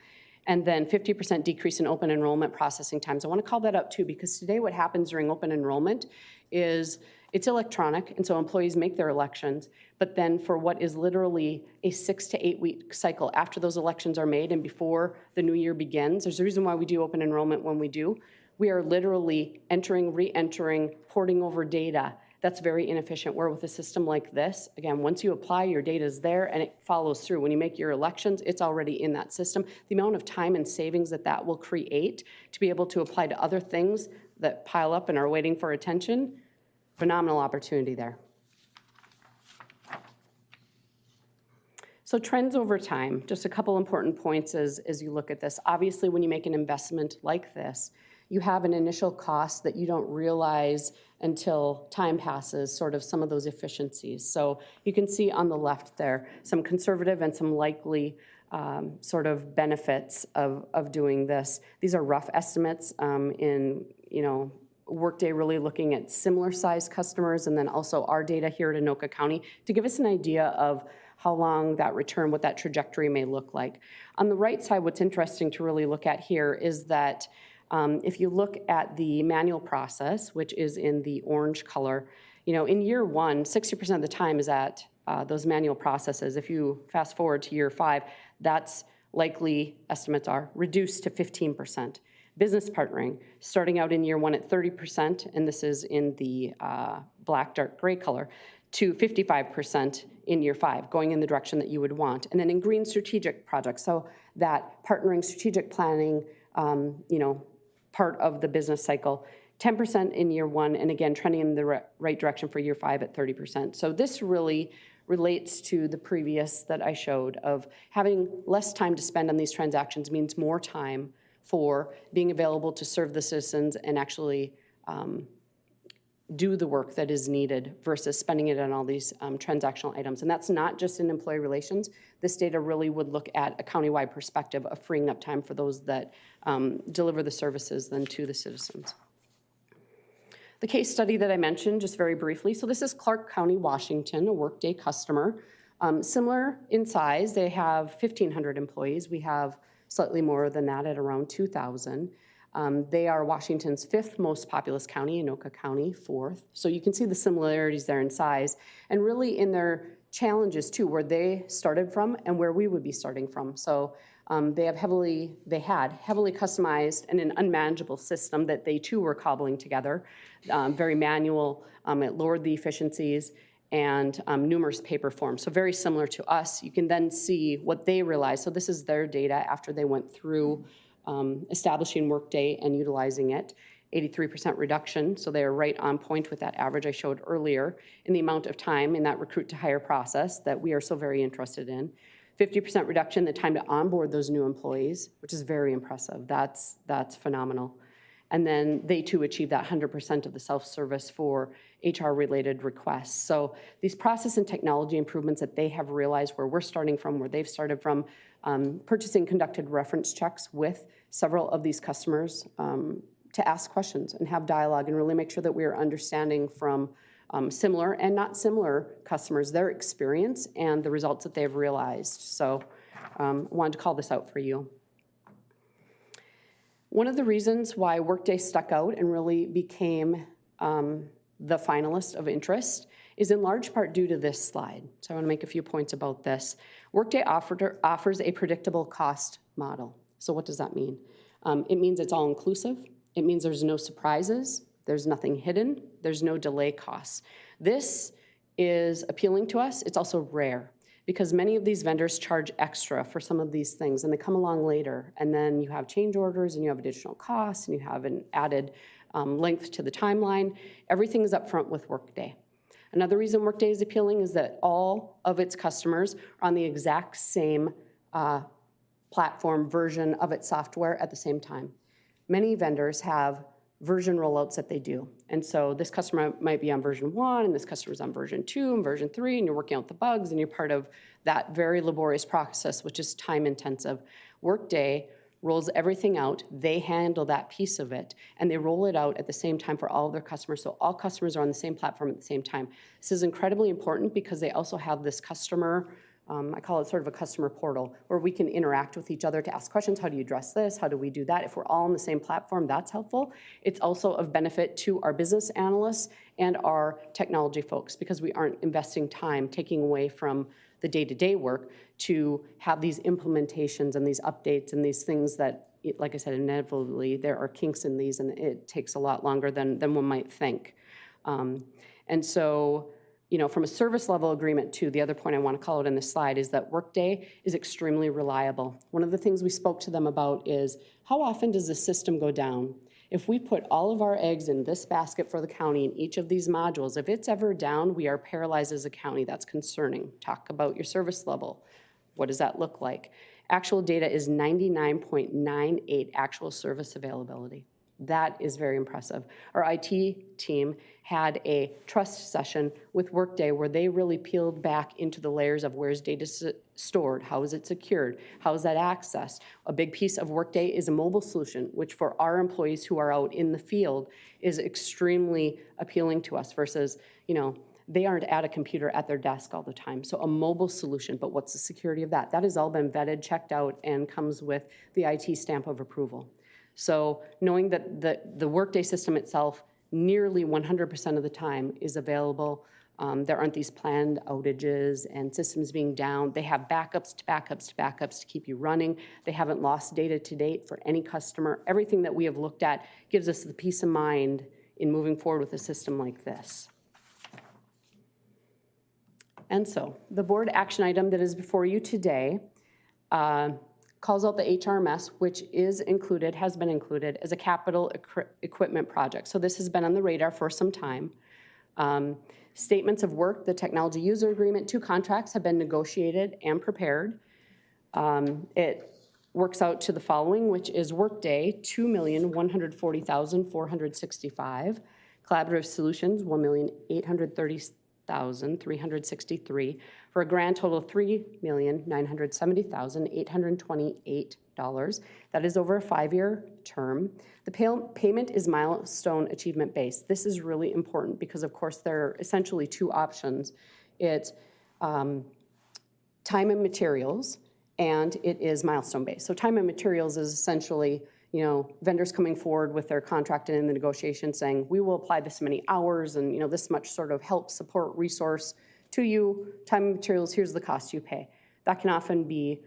And then 50% decrease in open enrollment processing times. I want to call that out too, because today what happens during open enrollment is it's electronic, and so employees make their elections, but then for what is literally a 6 to 8 week cycle after those elections are made and before the new year begins, there's a reason why we do open enrollment when we do. We are literally entering, re-entering, porting over data. That's very inefficient, where with a system like this, again, once you apply, your data is there and it follows through. When you make your elections, it's already in that system. The amount of time and savings that will create to be able to apply to other things that pile up and are waiting for attention, phenomenal opportunity there. So trends over time, just a couple important points as you look at this. Obviously, when you make an investment like this, you have an initial cost that you don't realize until time passes, sort of some of those efficiencies. So you can see on the left there, some conservative and some likely sort of benefits of doing this. These are rough estimates in, Workday really looking at similar size customers, and then also our data here at Anoka County to give us an idea of how long that return, what that trajectory may look like. On the right side, what's interesting to really look at here is that if you look at the manual process, which is in the orange color, in year one, 60% of the time is at those manual processes. If you fast forward to year 5, that's likely, estimates are, reduced to 15%. Business partnering, starting out in year 1 at 30%, and this is in the black, dark gray color, to 55% in year 5, going in the direction that you would want. And then in green, strategic projects, so that partnering, strategic planning, part of the business cycle, 10% in year 1, and again, trending in the right direction for year 5 at 30%. So this really relates to the previous that I showed of having less time to spend on these transactions means more time for being available to serve the citizens and actually do the work that is needed versus spending it on all these transactional items. And that's not just in employee relations. This data really would look at a countywide perspective of freeing up time for those that deliver the services then to the citizens. The case study that I mentioned just very briefly, so this is Clark County, Washington, a Workday customer. Similar in size, they have 1,500 employees. We have slightly more than that at around 2,000. They are Washington's 5th most populous county, Anoka County 4th. So you can see the similarities there in size and really in their challenges too, where they started from and where we would be starting from. So they had heavily customized and an unmanageable system that they too were cobbling together, very manual. It lowered the efficiencies and numerous paper forms. So very similar to us. You can then see what they realized. So this is their data after they went through establishing Workday and utilizing it. 83% reduction, so they are right on point with that average I showed earlier in the amount of time in that recruit to hire process that we are so very interested in. 50% reduction in the time to onboard those new employees, which is very impressive. That's phenomenal. And then they too achieve that 100% of the self-service for HR-related requests. So these process and technology improvements that they have realized where we're starting from, where they've started from, purchasing conducted reference checks with several of these customers to ask questions and have dialogue and really make sure that we are understanding from similar and not similar customers, their experience and the results that they've realized. So wanted to call this out for you. One of the reasons why Workday stuck out and really became the finalist of interest is in large part due to this slide. So I want to make a few points about this. Workday offers a predictable cost model. So what does that mean? It means it's all inclusive. It means there's no surprises. There's nothing hidden. There's no delay costs. This is appealing to us. It's also rare because many of these vendors charge extra for some of these things and they come along later. And then you have change orders and you have additional costs and you have an added length to the timeline. Everything is up front with Workday. Another reason Workday is appealing is that all of its customers are on the exact same platform version of its software at the same time. Many vendors have version rollouts that they do. And so this customer might be on version 1, and this customer's on version 2 and version 3, and you're working out the bugs, and you're part of that very laborious process, which is time intensive. Workday rolls everything out, they handle that piece of it, and they roll it out at the same time for all of their customers, so all customers are on the same platform at the same time. This is incredibly important because they also have this customer, I call it sort of a customer portal, where we can interact with each other to ask questions. How do you address this? How do we do that? If we're all on the same platform, that's helpful. It's also of benefit to our business analysts and our technology folks because we aren't investing time taking away from the day-to-day work to have these implementations and these updates and these things that, like I said, inevitably there are kinks in these and it takes a lot longer than one might think. And so, you know, from a service level agreement too, the other point I want to call it in this slide is that Workday is extremely reliable. One of the things we spoke to them about is how often does the system go down? If we put all of our eggs in this basket for the county in each of these modules, if it's ever down, we are paralyzed as a county. That's concerning. Talk about your service level. What does that look like? Actual data is 99.98 actual service availability. That is very impressive. Our IT team had a trust session with Workday where they really peeled back into the layers of where's data stored, how is it secured, how is that accessed. A big piece of Workday is a mobile solution, which for our employees who are out in the field is extremely appealing to us versus, you know, they aren't at a computer at their desk all the time. So a mobile solution, but what's the security of that? That has all been vetted, checked out, and comes with the IT stamp of approval. So knowing that the Workday system itself nearly 100% of the time is available, there aren't these planned outages and systems being down. They have backups to backups to backups to keep you running. They haven't lost data to date for any customer. Everything that we have looked at gives us the peace of mind in moving forward with a system like this. And so the board action item that is before you today calls out the HRMS, which is included, has been included as a capital equipment project. So this has been on the radar for some time. Statements of work, the technology user agreement, 2 contracts have been negotiated and prepared. It works out to the following, which is Workday, $2,140,465. Collaborative Solutions, $1,830,363 for a grand total of $3,970,828. That is over a 5-year term. The payment is milestone achievement based. This is really important because, of course, there are essentially 2 options. It's time and materials, and it is milestone based. So time and materials is essentially, you know, vendors coming forward with their contract and in the negotiation saying, we will apply this many hours and, you know, this much sort of help, support, resource to you. Time and materials, here's the cost you pay. That can often be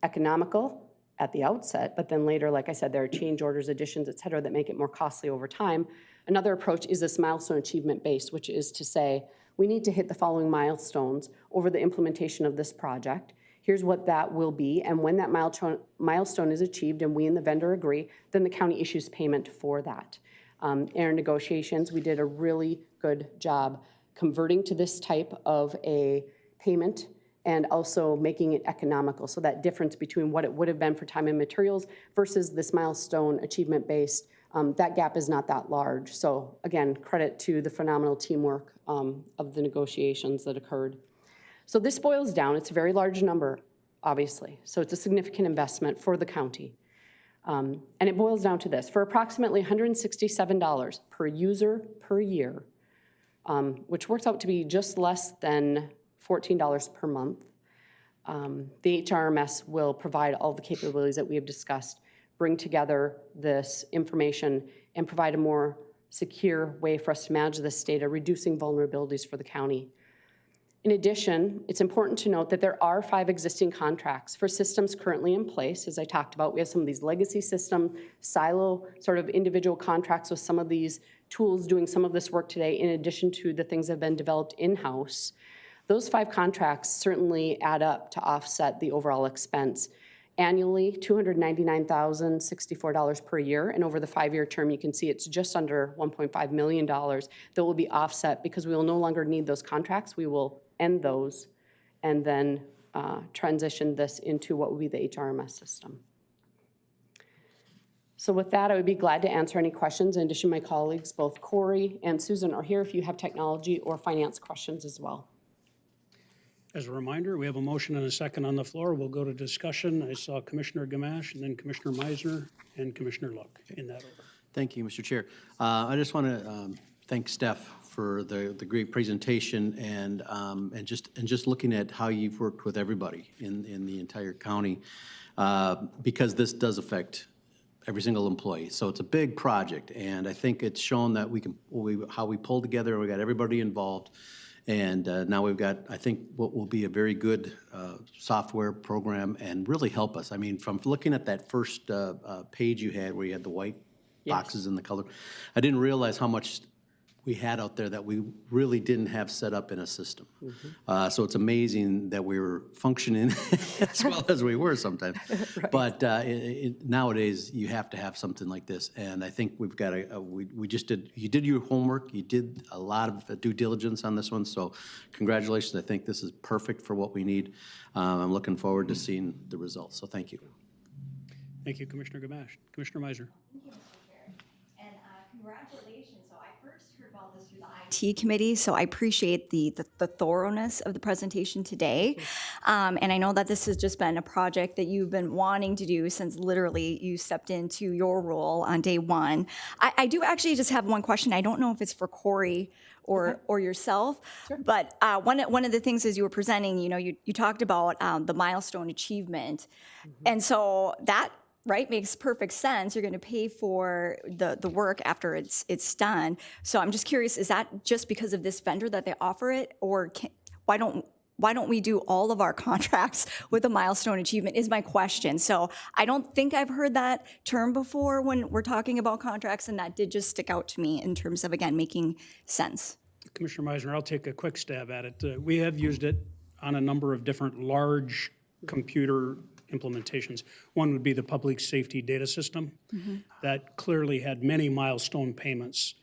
economical at the outset, but then later, like I said, there are change orders, additions, et cetera, that make it more costly over time. Another approach is this milestone achievement based, which is to say, we need to hit the following milestones over the implementation of this project. Here's what that will be, and when that milestone is achieved and we and the vendor agree, then the county issues payment for that. In our negotiations, we did a really good job converting to this type of a payment and also making it economical. So that difference between what it would have been for time and materials versus this milestone achievement-based That gap is not that large. So again, credit to the phenomenal teamwork of the negotiations that occurred. So this boils down, it's a very large number, obviously. So it's a significant investment for the county. And it boils down to this: for approximately $167 per user per year, which works out to be just less than $14 per month, the HRMS will provide all the capabilities that we have discussed, bring together this information, and provide a more secure way for us to manage this data, reducing vulnerabilities for the county. In addition, it's important to note that there are 5 existing contracts for systems currently in place. As I talked about, we have some of these legacy system, silo sort of individual contracts with some of these tools doing some of this work today, in addition to the things that have been developed in-house. Those 5 contracts certainly add up to offset the overall expense. Annually, $299,064 per year, and over the 5-year term, you can see it's just under $1.5 million that will be offset because we will no longer need those contracts. We will end those and then transition this into what will be the HRMS system. So with that, I would be glad to answer any questions. In addition, my colleagues, both Corey and Susan, are here if you have technology or finance questions as well. As a reminder, we have a motion and a second on the floor. We'll go to discussion. I saw Commissioner Gamache and then Commissioner Meisner and Commissioner Look in that order. Thank you, Mr. Chair. I just want to thank Steph for the great presentation and just looking at how you've worked with everybody in the entire county, because this does affect every single employee. So it's a big project, and I think it's shown that how we pulled together and we got everybody involved. And now we've got, I think, what will be a very good software program and really help us. I mean, from looking at that first page you had where you had the white boxes and the color, I didn't realize how much we had out there that we really didn't have set up in a system. So it's amazing that we were functioning as well as we were sometimes. Right. But nowadays, you have to have something like this. And I think we've got you did your homework, you did a lot of due diligence on this one. So congratulations, I think this is perfect for what we need. I'm looking forward to seeing the results, so thank you. Thank you, Commissioner Gamache. Commissioner Meisner. Thank you, Mr. Chair. And congratulations. So I first heard about this through the IT committee, so I appreciate the thoroughness of the presentation today. And I know that this has just been a project that you've been wanting to do since literally you stepped into your role on day one. I do actually just have one question. I don't know if it's for Corey or yourself, but one of the things as you were presenting, you talked about the milestone achievement. And so that makes perfect sense. You're going to pay for the work after it's done. So I'm just curious, is that just because of this vendor that they offer it, or why don't we do all of our contracts with a milestone achievement is my question. So I don't think I've heard that term before when we're talking about contracts, and that did just stick out to me in terms of, again, making sense. Commissioner Meisner, I'll take a quick stab at it. We have used it on a number of different large computer implementations. One would be the public safety data system that clearly had many milestone payments.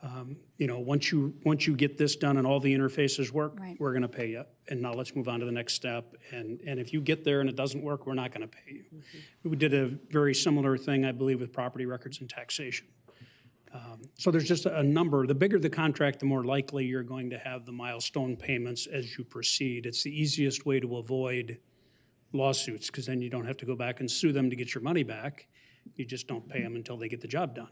Once you get this done and all the interfaces work, we're going to pay you. And now let's move on to the next step. And if you get there and it doesn't work, we're not going to pay you. We did a very similar thing, I believe, with property records and taxation. So there's just a number. The bigger the contract, the more likely you're going to have the milestone payments as you proceed. It's the easiest way to avoid lawsuits, because then you don't have to go back and sue them to get your money back. You just don't pay them until they get the job done.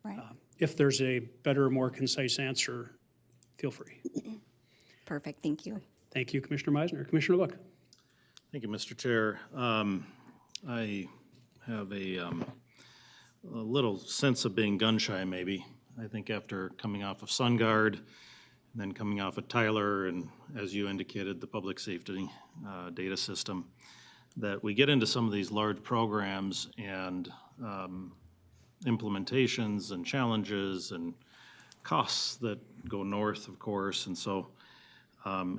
Right. If there's a better, more concise answer, feel free. Perfect. Thank you. Thank you, Commissioner Meisner. Commissioner Look. Thank you, Mr. Chair. I have a little sense of being gun-shy, maybe. I think after coming off of SunGuard, and then coming off of Tyler, and as you indicated, the public safety data system, that we get into some of these large programs and implementations and challenges and costs that go north, of course. And so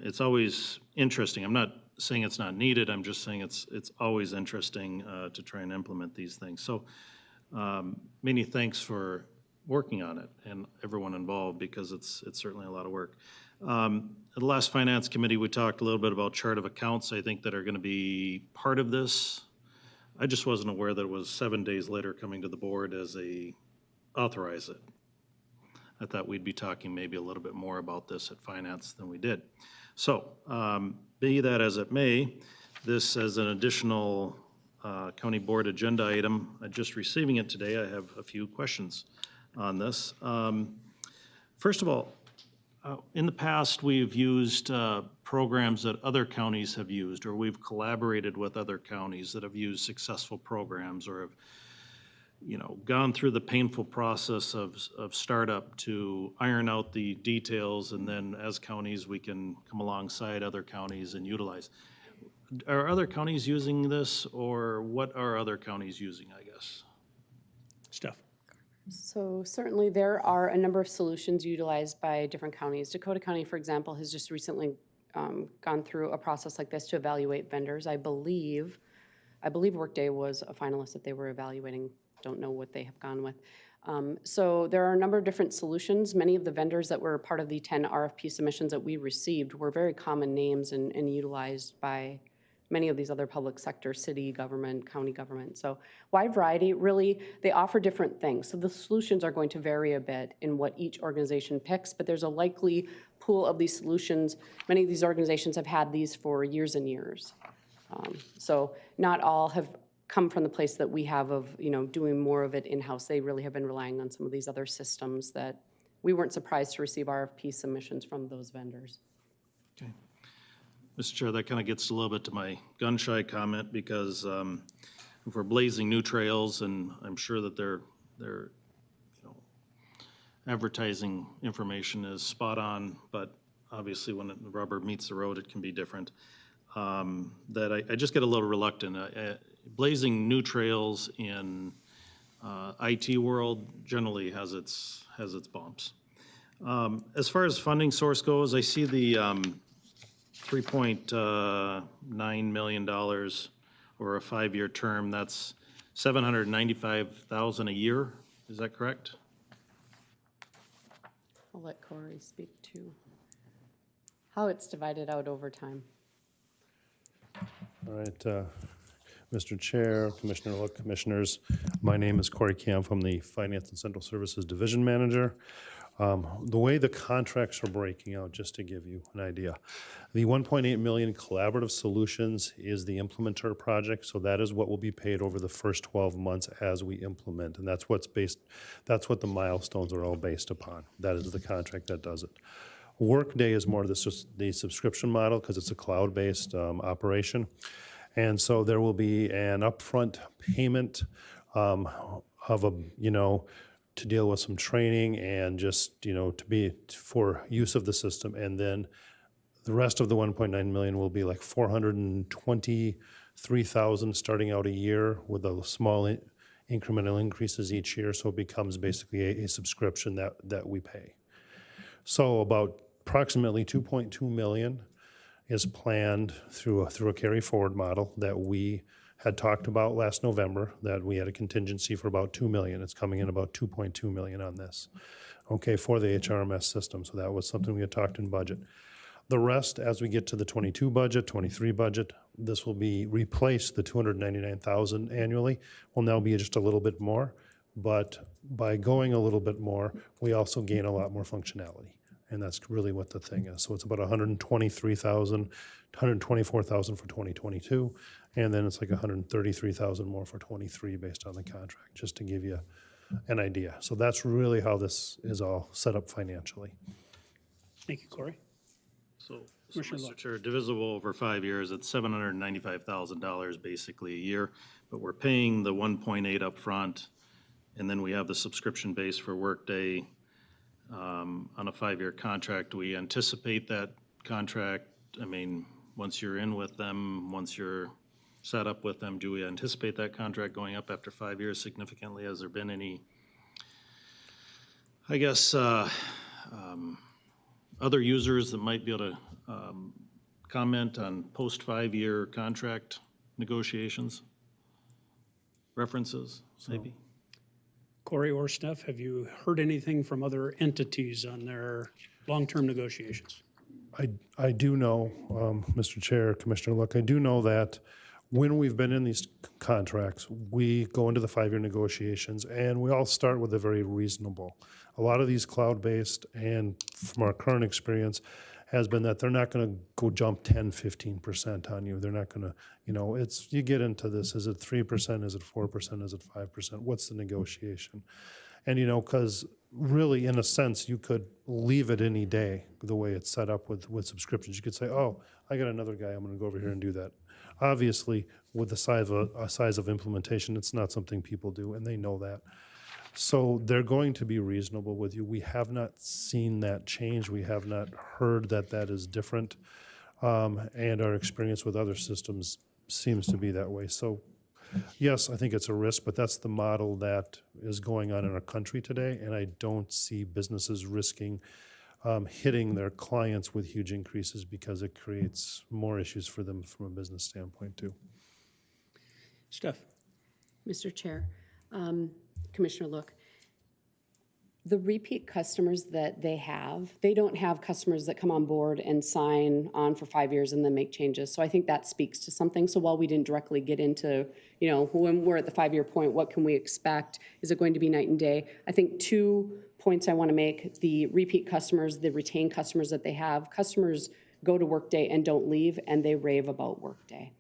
it's always interesting. I'm not saying it's not needed. I'm just saying it's always interesting to try and implement these things. So many thanks for working on it and everyone involved, because it's certainly a lot of work. At the last Finance Committee, we talked a little bit about chart of accounts, I think, that are going to be part of this. I just wasn't aware that it was 7 days later coming to the board as a authorize it. I thought we'd be talking maybe a little bit more about this at finance than we did. So, be that as it may, this as an additional county board agenda item, just receiving it today, I have a few questions on this. First of all, in the past, we've used programs that other counties have used, or we've collaborated with other counties that have used successful programs or have, you know, gone through the painful process of startup to iron out the details, and then as counties, we can come alongside other counties and utilize. Are other counties using this, or what are other counties using, I guess? Steph? So certainly there are a number of solutions utilized by different counties. Dakota County, for example, has just recently gone through a process like this to evaluate vendors. I believe Workday was a finalist that they were evaluating. Don't know what they have gone with. So there are a number of different solutions. Many of the vendors that were part of the 10 RFP submissions that we received were very common names and utilized by many of these other public sector, city government, county government. So wide variety, really, they offer different things. So the solutions are going to vary a bit in what each organization picks, but there's a likely pool of these solutions. Many of these organizations have had these for years and years. So not all have come from the place that we have of, you know, doing more of it in-house. They really have been relying on some of these other systems that we weren't surprised to receive RFP submissions from those vendors. Okay. Mr. Chair, that kind of gets a little bit to my gun-shy comment, because if we're blazing new trails, and I'm sure that their you know, advertising information is spot on, but obviously when the rubber meets the road, it can be different. That I just get a little reluctant. Blazing new trails in IT world generally has its bumps. As far as funding source goes, I see the $3.9 million over a 5-year term. That's $795,000 a year. Is that correct? I'll let Corey speak to how it's divided out over time. All right, Mr. Chair, Commissioner Look, Commissioners, my name is Corey Camp. I'm the Finance and Central Services Division Manager. The way the contracts are breaking out, just to give you an idea, the $1.8 million collaborative solutions is the implementer project, so that is what will be paid over the first 12 months as we implement, and that's what the milestones are all based upon. That is the contract that does it. Workday is more the subscription model because it's a cloud-based operation, and so there will be an upfront payment of to deal with some training and just, for use of the system. And then the rest of the 1.9 million will be like 423,000 starting out a year with a small incremental increases each year. So it becomes basically a subscription that we pay. So about approximately 2.2 million is planned through a carry forward model that we had talked about last November, that we had a contingency for about 2 million. It's coming in about 2.2 million on this, okay, for the HRMS system. So that was something we had talked in budget. The rest, as we get to the 22 budget, 23 budget, this will be replaced. The 299,000 annually will now be just a little bit more, but by going a little bit more, we also gain a lot more functionality. And that's really what the thing is. So it's about 123,000, 124,000 for 2022, and then it's like 133,000 more for 23 based on the contract, just to give you an idea. So that's really how this is all set up financially. Thank you, Corey. So Commissioner Mr. Luck. Chair, divisible over 5 years, it's $795,000 basically a year, but we're paying the 1.8 up front, and then we have the subscription base for Workday on a 5-year contract. Do we anticipate that contract, once you're in with them, once you're set up with them, do we anticipate that contract going up after 5 years significantly? Has there been any, other users that might be able to comment on post 5-year contract negotiations? References, maybe? Corey or Steph, have you heard anything from other entities on their long-term negotiations? I do know, Mr. Chair, Commissioner Look, I do know that when we've been in these contracts, we go into the 5-year negotiations, and we all start with a very reasonable. A lot of these cloud-based, and from our current experience, has been that they're not going to go jump 10, 15% on you. They're not going to, you get into this, is it 3%, is it 4%, is it 5%? What's the negotiation? And, because really, in a sense, you could leave it any day, the way it's set up with subscriptions. You could say, oh, I got another guy, I'm going to go over here and do that. Obviously, with the size of implementation, it's not something people do, and they know that. So they're going to be reasonable with you. We have not seen that change. We have not heard that is different. And our experience with other systems seems to be that way. So yes, I think it's a risk, but that's the model that is going on in our country today, and I don't see businesses risking hitting their clients with huge increases because it creates more issues for them from a business standpoint too. Steph? Mr. Chair, Commissioner Look, the repeat customers that they don't have customers that come on board and sign on for 5 years and then make changes. So I think that speaks to something. So while we didn't directly get into, when we're at the 5-year point, what can we expect? Is it going to be night and day? I think 2 points I want to make: the repeat customers, the retained customers that they have. Customers go to Workday and don't leave, and they rave about Workday.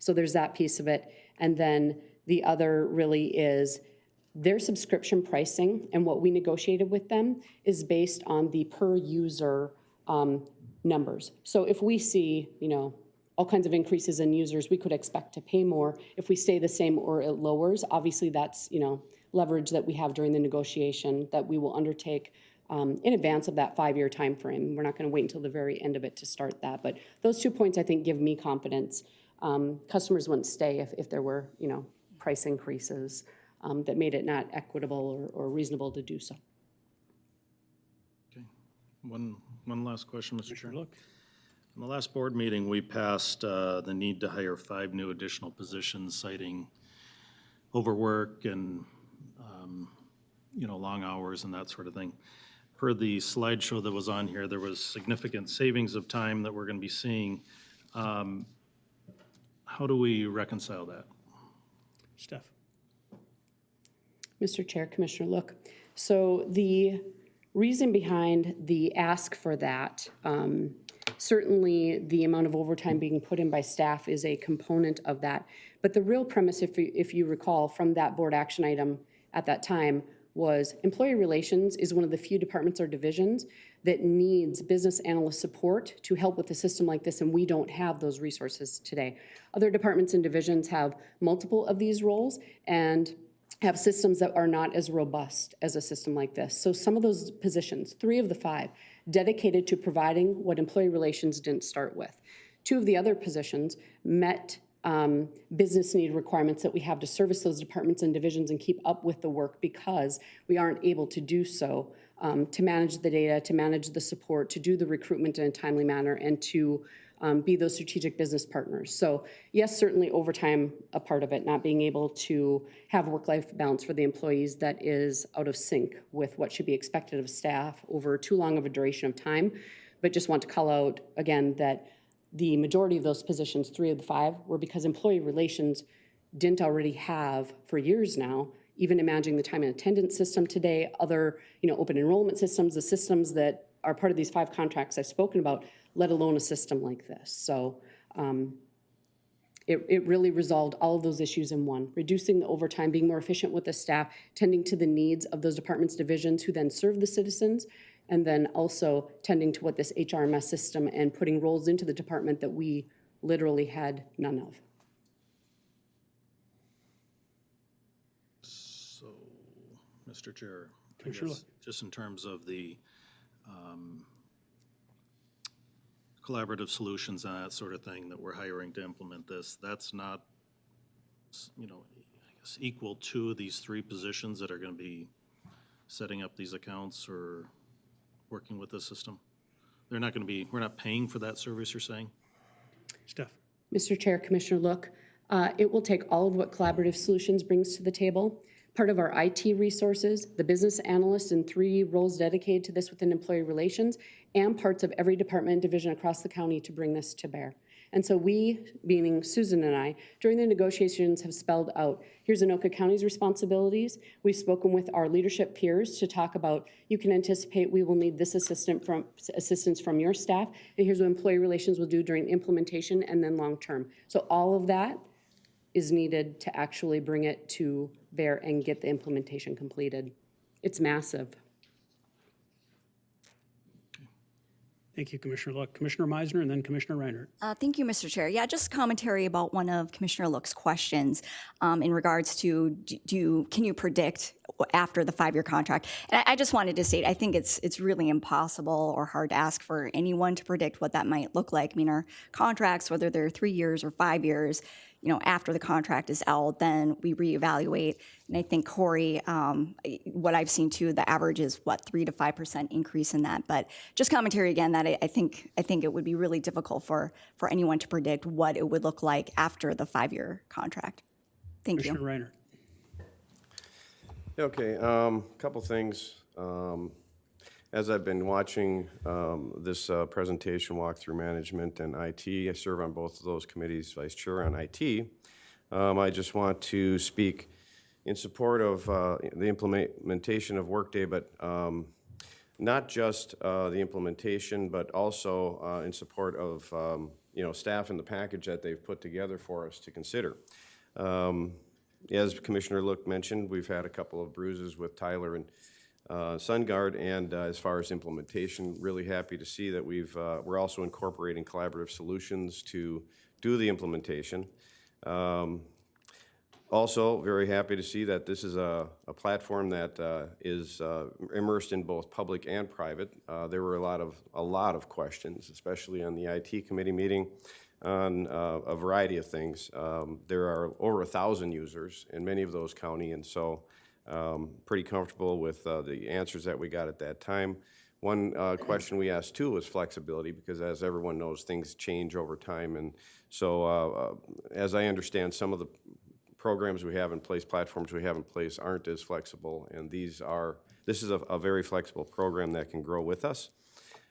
So there's that piece of it. And then the other really is their subscription pricing, and what we negotiated with them is based on the per user numbers. So if we see, all kinds of increases in users, we could expect to pay more. If we stay the same or it lowers, obviously that's, leverage that we have during the negotiation that we will undertake in advance of that 5-year time frame. We're not going to wait until the very end of it to start that. But those 2 points, I think, give me confidence. Customers wouldn't stay if there were, price increases that made it not equitable or reasonable to do so. Okay. One last question, Mr. Chair. Look. In the last board meeting, we passed the need to hire 5 new additional positions, citing overwork and long hours and that sort of thing. Per the slideshow that was on here, there was significant savings of time that we're going to be seeing. How do we reconcile that? Steph? Mr. Chair, Commissioner Look. So the reason behind the ask for that, certainly the amount of overtime being put in by staff is a component of that. But the real premise, if you recall from that board action item at that time, was employee relations is one of the few departments or divisions that needs business analyst support to help with a system like this, and we don't have those resources today. Other departments and divisions have multiple of these roles and have systems that are not as robust as a system like this. So some of those positions, 3 of the 5, dedicated to providing what employee relations didn't start with. 2 of the other positions met business need requirements that we have to service those departments and divisions and keep up with the work, because we aren't able to do so to manage the data, to manage the support, to do the recruitment in a timely manner, and to be those strategic business partners. So yes, certainly overtime a part of it, not being able to have work-life balance for the employees that is out of sync with what should be expected of staff over too long of a duration of time. But just want to call out again that the majority of those positions, 3 of the 5, were because employee relations didn't already have for years now, even managing the time and attendance system today, other open enrollment systems, the systems that are part of these 5 contracts I've spoken about, let alone a system like this. So it really resolved all of those issues in one: reducing the overtime, being more efficient with the staff, tending to the needs of those departments, divisions who then serve the citizens, and then also tending to what this HRMS system and putting roles into the department that we literally had none of. So, Mr. Chair, I Commissioner guess just in terms of the collaborative solutions and that sort of thing that we're hiring to implement this, that's not, I guess, equal to these 3 positions that are going to be setting up these accounts or working with the system? They're not going to be, we're not paying for that service, you're saying? Steph? Mr. Chair, Commissioner Look, it will take all of what Collaborative Solutions brings to the table. Part of our IT resources, the business analysts, and 3 roles dedicated to this within employee relations, and parts of every department and division across the county to bring this to bear. And so we, meaning Susan and I, during the negotiations have spelled out, here's Anoka County's responsibilities. We've spoken with our leadership peers to talk about, you can anticipate we will need this assistance from your staff, and here's what employee relations will do during implementation and then long-term. So all of that is needed to actually bring it to bear and get the implementation completed. It's massive. Thank you, Commissioner Look. Commissioner Meisner and then Commissioner Reinert. Thank you, Mr. Chair. Yeah, just commentary about one of Commissioner Look's questions in regards to can you predict after the 5-year contract? And I just wanted to state, I think it's really impossible or hard to ask for anyone to predict what that might look like. I mean, our contracts, whether they're 3 years or 5 years, after the contract is out, then we reevaluate. And I think, Corey, what I've seen too, the average is 3 to 5% increase in that. But just commentary again that I think it would be really difficult for anyone to predict what it would look like after the 5-year contract. Thank you. Commissioner Reinert. Okay, couple things. As I've been watching this presentation, walkthrough management and IT, I serve on both of those committees, vice chair on IT. I just want to speak in support of the implementation of Workday, but not just the implementation, but also in support of staff and the package that they've put together for us to consider. As Commissioner Look mentioned, we've had a couple of bruises with Tyler and SunGard, and as far as implementation, really happy to see that we're also incorporating collaborative solutions to do the implementation. Also, very happy to see that this is a platform that is immersed in both public and private. There were a lot of questions, especially on the IT committee meeting, on a variety of things. There are over 1,000 users in many of those county, and so pretty comfortable with the answers that we got at that time. One question we asked too was flexibility, because as everyone knows, things change over time. And so as I understand, some of the programs we have in place, platforms we have in place aren't as flexible, and this is a very flexible program that can grow with us.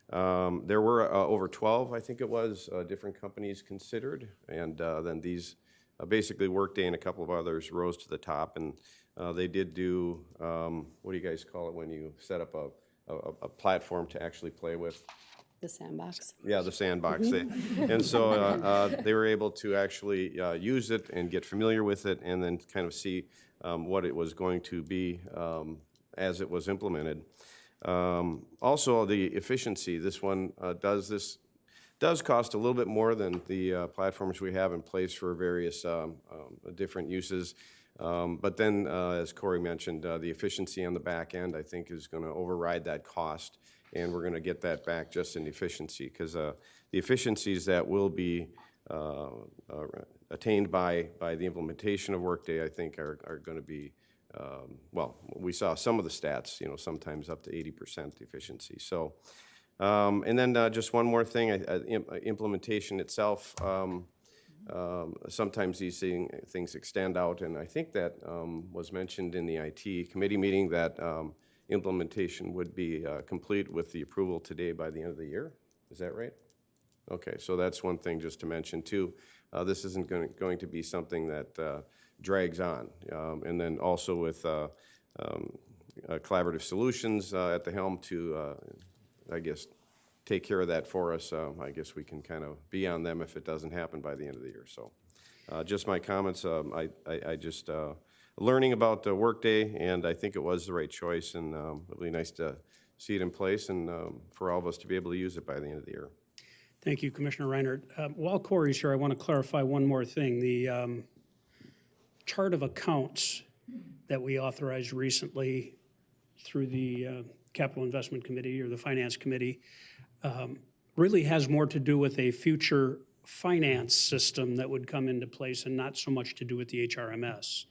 There were over 12, I think it was, different companies considered, and then these basically Workday and a couple of others rose to the top, and they did do, what do you guys call it when you set up a platform to actually play with? The sandbox. Yeah, the sandbox. And so they were able to actually use it and get familiar with it, and then kind of see what it was going to be as it was implemented. Also, the efficiency. This one does cost a little bit more than the platforms we have in place for various different uses. But then, as Corey mentioned, the efficiency on the back end, I think, is going to override that cost, and we're going to get that back just in efficiency, because the efficiencies that will be attained by the implementation of Workday, I think, are going to be, well, we saw some of the stats, sometimes up to 80% efficiency. So, and then just one more thing, implementation itself. Sometimes these things extend out, and I think that was mentioned in the IT committee meeting that implementation would be complete with the approval today by the end of the year. Is that right? Okay, so that's one thing just to mention too. This isn't going to be something that drags on. And then also with collaborative solutions at the helm to, I guess, take care of that for us. I guess we can kind of be on them if it doesn't happen by the end of the year. So just my comments. I just learning about the Workday, and I think it was the right choice, and really nice to see it in place, and for all of us to be able to use it by the end of the year. Thank you, Commissioner Reinert. While Corey's here, I want to clarify one more thing. The chart of accounts that we authorized recently through the Capital Investment Committee or the Finance Committee really has more to do with a future finance system that would come into place, and not so much to do with the HRMS.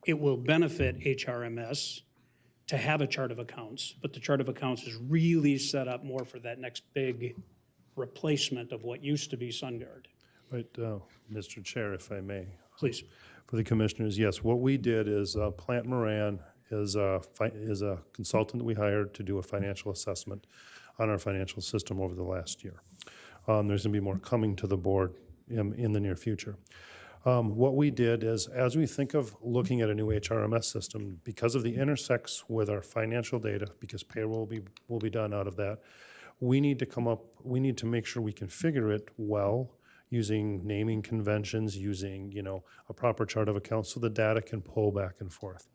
It will benefit HRMS to have a chart of accounts, but the chart of accounts is really set up more for that next big replacement of what used to be SunGard. Right, Mr. Chair, if I may. Please. For the commissioners, yes, what we did is Plant Moran is a consultant that we hired to do a financial assessment on our financial system over the last year. There's going to be more coming to the board in the near future. What we did is, as we think of looking at a new HRMS system, because of the intersects with our financial data, because payroll will be done out of that, we need to make sure we configure it well using naming conventions, using, a proper chart of accounts so the data can pull back and forth.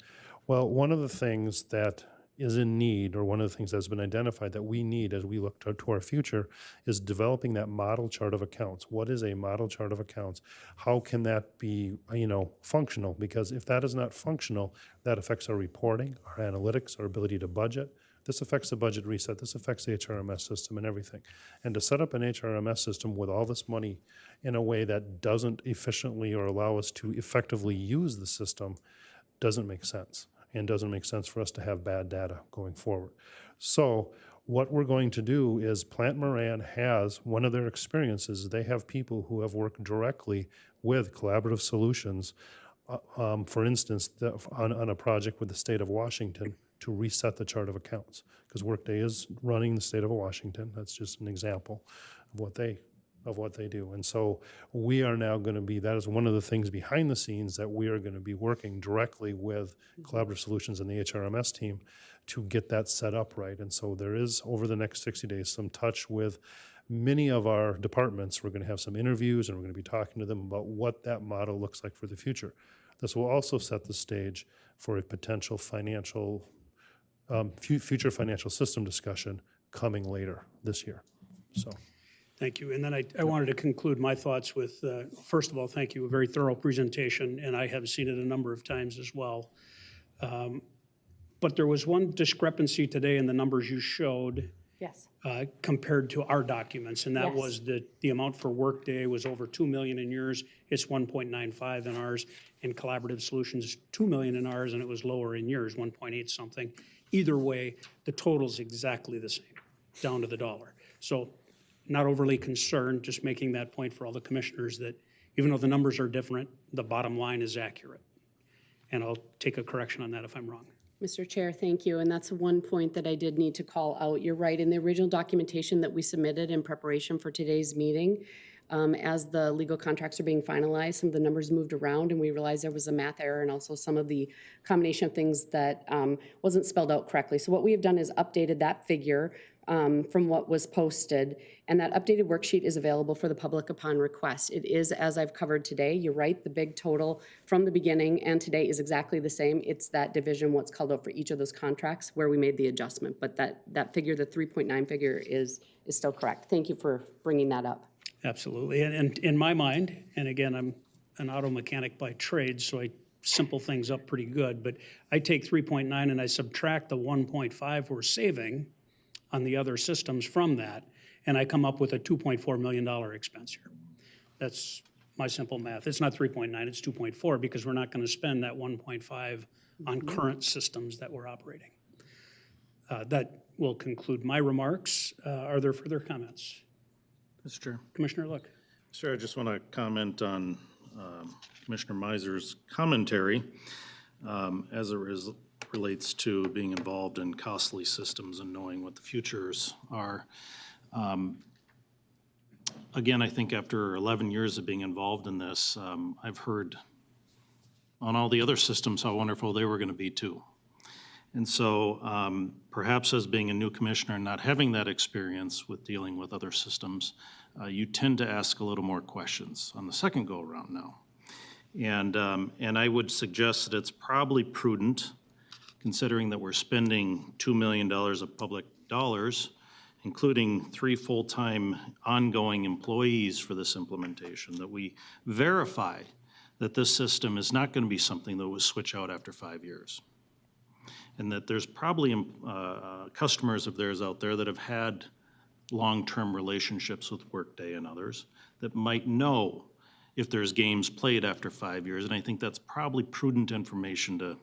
Well, one of the things that is in need, or one of the things that's been identified that we need as we look to our future, is developing that model chart of accounts. What is a model chart of accounts? How can that be, functional? Because if that is not functional, that affects our reporting, our analytics, our ability to budget. This affects the budget reset. This affects the HRMS system and everything. And to set up an HRMS system with all this money in a way that doesn't efficiently or allow us to effectively use the system doesn't make sense. And doesn't make sense for us to have bad data going forward. So what we're going to do is Plant Moran has, one of their experiences, they have people who have worked directly with collaborative solutions, for instance, on a project with the state of Washington to reset the chart of accounts. Because Workday is running the state of Washington. That's just an example of what they do. And so we are now going to be, that is one of the things behind the scenes that we are going to be working directly with Collaborative Solutions and the HRMS team to get that set up right. And so there is, over the next 60 days, some touch with many of our departments. We're going to have some interviews and we're going to be talking to them about what that model looks like for the future. This will also set the stage for a potential financial, future financial system discussion coming later this year. So. Thank you. And then I wanted to conclude my thoughts with, first of all, thank you, a very thorough presentation, and I have seen it a number of times as well. But there was one discrepancy today in the numbers you showed Yes. compared to our documents, and that Yes. was that the amount for Workday was over 2 million in yours, it's 1.95 in ours, and Collaborative Solutions, 2 million in ours, and it was lower in yours, 1.8 something. Either way, the total's exactly the same, down to the dollar. So not overly concerned, just making that point for all the commissioners that even though the numbers are different, the bottom line is accurate. And I'll take a correction on that if I'm wrong. Mr. Chair, thank you. And that's one point that I did need to call out. You're right, in the original documentation that we submitted in preparation for today's meeting, as the legal contracts are being finalized, some of the numbers moved around and we realized there was a math error and also some of the combination of things that wasn't spelled out correctly. So what we have done is updated that figure from what was posted, and that updated worksheet is available for the public upon request. It is, as I've covered today, you're right, the big total from the beginning and today is exactly the same. It's that division, what's called out for each of those contracts where we made the adjustment, but that figure, the 3.9 figure is still correct. Thank you for bringing that up. Absolutely. And in my mind, and again, I'm an auto mechanic by trade, so I simple things up pretty good, but I take 3.9 and I subtract the 1.5 we're saving on the other systems from that, and I come up with a $2.4 million expense here. That's my simple math. It's not 3.9, it's 2.4 because we're not going to spend that 1.5 on current systems that we're operating. That will conclude my remarks. Are there further comments? Mr. Chair. Commissioner Look. Sir, I just want to comment on Commissioner Miser's commentary as it relates to being involved in costly systems and knowing what the futures are. Again, I think after 11 years of being involved in this, I've heard on all the other systems how wonderful they were going to be too. And so perhaps as being a new commissioner and not having that experience with dealing with other systems, you tend to ask a little more questions on the second go around now. And I would suggest that it's probably prudent, considering that we're spending $2 million of public dollars, including 3 full-time ongoing employees for this implementation, that we verify that this system is not going to be something that will switch out after 5 years. And that there's probably customers of theirs out there that have had long-term relationships with Workday and others that might know if there's games played after 5 years. And I think that's probably prudent information to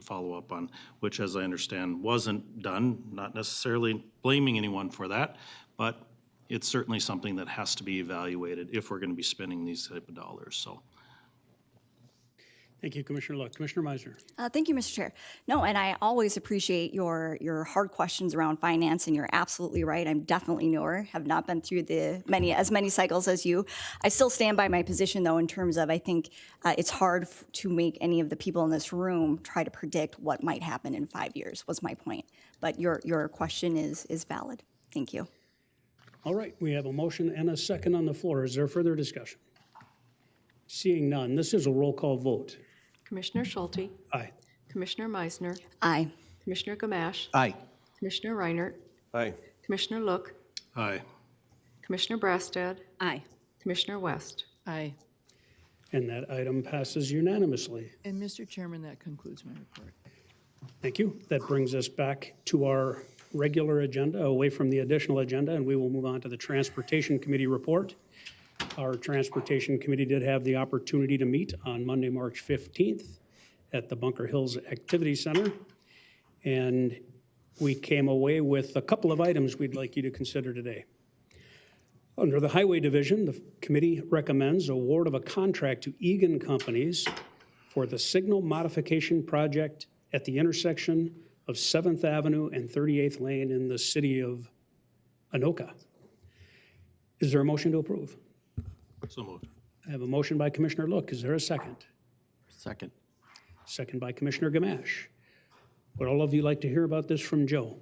follow up on, which, as I understand, wasn't done. Not necessarily blaming anyone for that, but it's certainly something that has to be evaluated if we're going to be spending these type of dollars. So, Thank you, Commissioner Look. Commissioner Meisner. Thank you, Mr. Chair. No, and I always appreciate your hard questions around finance, and you're absolutely right. I'm definitely newer, have not been through as many cycles as you. I still stand by my position, though, in terms of I think it's hard to make any of the people in this room try to predict what might happen in 5 years, was my point. But your question is valid. Thank you. All right, we have a motion and a second on the floor. Is there further discussion? Seeing none, this is a roll call vote. Commissioner Schulte, Aye. Commissioner Meisner, Aye. Commissioner Gamache, Aye. Commissioner Reinert, Aye. Commissioner Look, Aye. Commissioner Brassad, Aye. Commissioner West. Aye. And that item passes unanimously. And Mr. Chairman, that concludes my report. Thank you. That brings us back to our regular agenda, away from the additional agenda, and we will move on to the Transportation Committee report. Our Transportation Committee did have the opportunity to meet on Monday, March 15th at the Bunker Hills Activity Center. And we came away with a couple of items we'd like you to consider today. Under the Highway Division, the committee recommends award of a contract to Egan Companies for the signal modification project at the intersection of 7th Avenue and 38th Lane in the city of Anoka. Is there a motion to approve? So moved. I have a motion by Commissioner Look. Is there a second? Second. Second by Commissioner Gamache. Would all of you like to hear about this from Joe?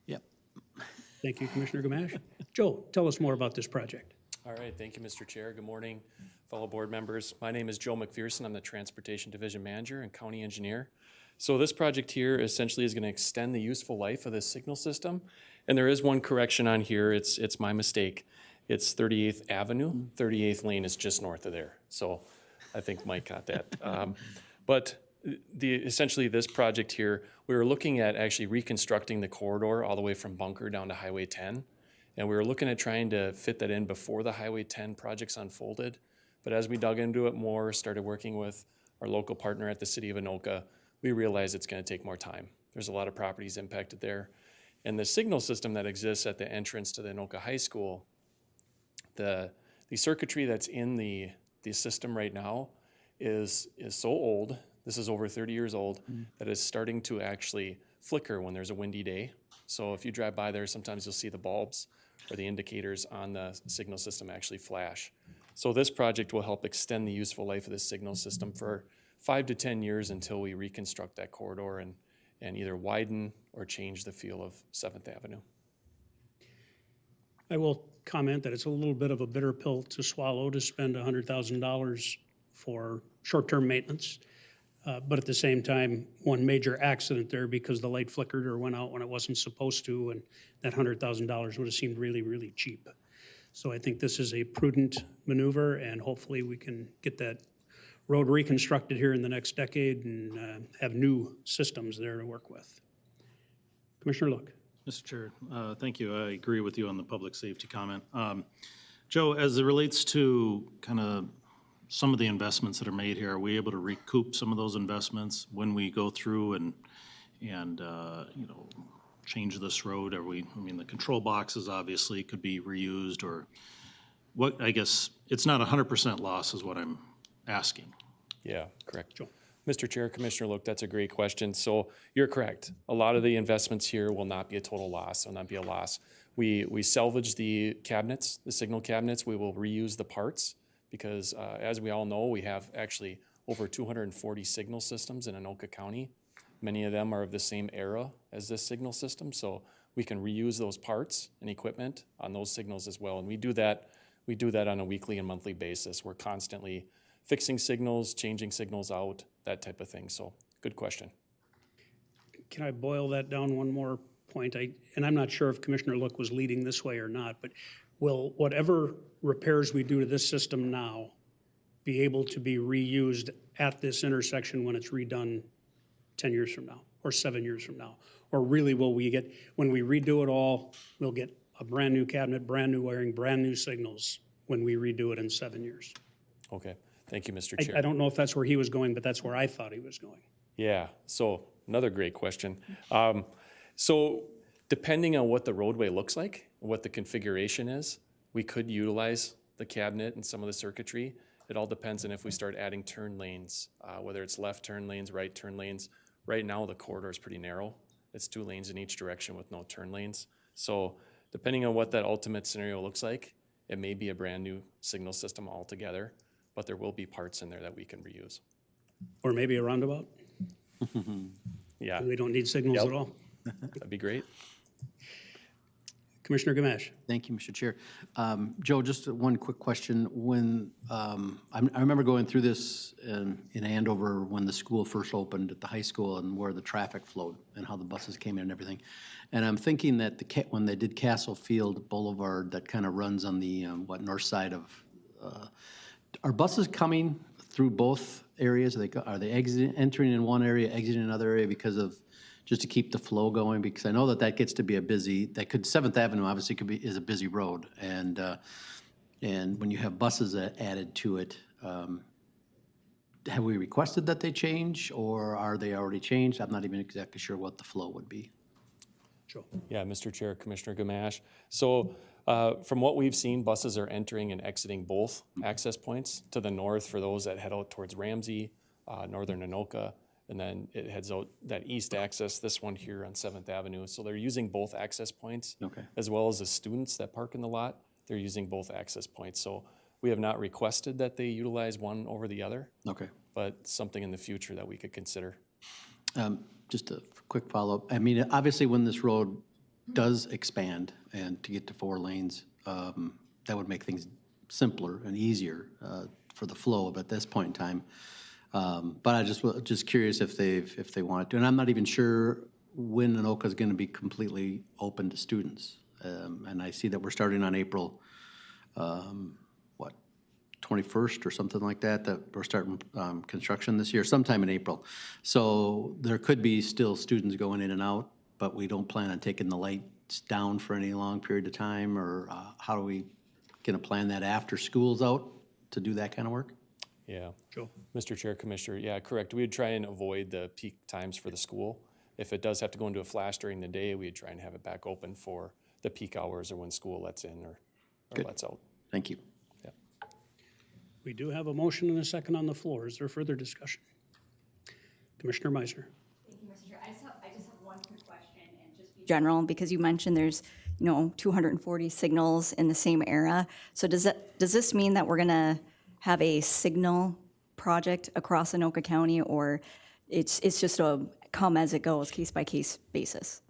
Yep. Thank you, Commissioner Gamache. Joe, tell us more about this project. All right, thank you, Mr. Chair. Good morning, fellow board members. My name is Joe McPherson. I'm the Transportation Division Manager and County Engineer. So this project here essentially is going to extend the useful life of this signal system. And there is one correction on here. It's my mistake. It's 38th Avenue. 38th Lane is just north of there. So I think Mike got that. But essentially this project here, we were looking at actually reconstructing the corridor all the way from Bunker down to Highway 10. And we were looking at trying to fit that in before the Highway 10 projects unfolded. But as we dug into it more, started working with our local partner at the city of Anoka, we realized it's going to take more time. There's a lot of properties impacted there. And the signal system that exists at the entrance to the Anoka High School, the circuitry that's in the system right now is so old, this is over 30 years old, that it's starting to actually flicker when there's a windy day. So if you drive by there, sometimes you'll see the bulbs or the indicators on the signal system actually flash. So this project will help extend the useful life of this signal system for 5 to 10 years until we reconstruct that corridor and either widen or change the feel of 7th Avenue. I will comment that it's a little bit of a bitter pill to swallow to spend $100,000 for short-term maintenance. But at the same time, one major accident there because the light flickered or went out when it wasn't supposed to, and that $100,000 would have seemed really, really cheap. So I think this is a prudent maneuver, and hopefully we can get that road reconstructed here in the next decade and have new systems there to work with. Commissioner Look. Mr. Chair, thank you. I agree with you on the public safety comment. Joe, as it relates to kind of some of the investments that are made here, are we able to recoup some of those investments when we go through and you know, change this road? Are we, I mean, the control boxes obviously could be reused, or what, I guess, it's not 100% loss is what I'm asking. Yeah, correct. Joe. Mr. Chair, Commissioner Look, that's a great question. So you're correct. A lot of the investments here will not be a total loss, will not be a loss. We salvage the cabinets, the signal cabinets. We will reuse the parts because as we all know, we have actually over 240 signal systems in Anoka County. Many of them are of the same era as this signal system, so we can reuse those parts and equipment on those signals as well. And we do that on a weekly and monthly basis. We're constantly fixing signals, changing signals out, that type of thing. So good question. Can I boil that down one more point? And I'm not sure if Commissioner Look was leading this way or not, but will whatever repairs we do to this system now be able to be reused at this intersection when it's redone 10 years from now or 7 years from now? Or really will we get, when we redo it all, we'll get a brand new cabinet, brand new wiring, brand new signals when we redo it in 7 years? Okay, thank you, Mr. Chair. I don't know if that's where he was going, but that's where I thought he was going. Yeah, so another great question. So depending on what the roadway looks like, what the configuration is, we could utilize the cabinet and some of the circuitry It all depends on if we start adding turn lanes, whether it's left turn lanes, right turn lanes. Right now, the corridor is pretty narrow. It's 2 lanes in each direction with no turn lanes. So depending on what that ultimate scenario looks like, it may be a brand-new signal system altogether, but there will be parts in there that we can reuse. Or maybe a roundabout? Yeah, We don't need signals Yep. at all. that'd be great. Commissioner Gamache? Thank you, Mr. Chair. Joe, just one quick question. When, I remember going through this in Andover when the school first opened at the high school and where the traffic flowed and how the buses came in and everything. And I'm thinking that when they did Castle Field Boulevard, that kind of runs on the, north side of, are buses coming through both areas? Are they entering in one area, exiting another area because of, just to keep the flow going? Because I know that gets to be 7th Avenue obviously is a busy road. And when you have buses added to it, have we requested that they change, or are they already changed? I'm not even exactly sure what the flow would be. Joe? Yeah, Mr. Chair, Commissioner Gamache. So from what we've seen, buses are entering and exiting both access points. To the north for those that head out towards Ramsey, northern Anoka, and then it heads out that east access, this one here on 7th Avenue. So they're using both access points. Okay. As well as the students that park in the lot, they're using both access points. So we have not requested that they utilize one over the other, Okay. but something in the future that we could consider. Just a quick follow-up. I mean, obviously, when this road does expand and to get to 4 lanes, that would make things simpler and easier for the flow. But at this point in time, but I just curious if they want to. And I'm not even sure when Anoka is going to be completely open to students. And I see that we're starting on April, 21st or something like that, that we're starting construction this year, sometime in April. So there could be still students going in and out, but we don't plan on taking the lights down for any long period of time, or how are we going to plan that after school's out to do that kind of work? Yeah. Joe? Mr. Chair, Commissioner, yeah, correct. We would try and avoid the peak times for the school. If it does have to go into a flash during the day, we'd try and have it back open for the peak hours or when school lets in or lets out. Thank you. Yeah. We do have a motion and a second on the floor. Is there further discussion? Commissioner Meisner? Thank you, Mr. Chair. I just have one quick question, and just be general, because you mentioned there's 240 signals in the same area. So does this mean that we're gonna have a signal project across Anoka County, or it's just a come as it goes, case by case basis?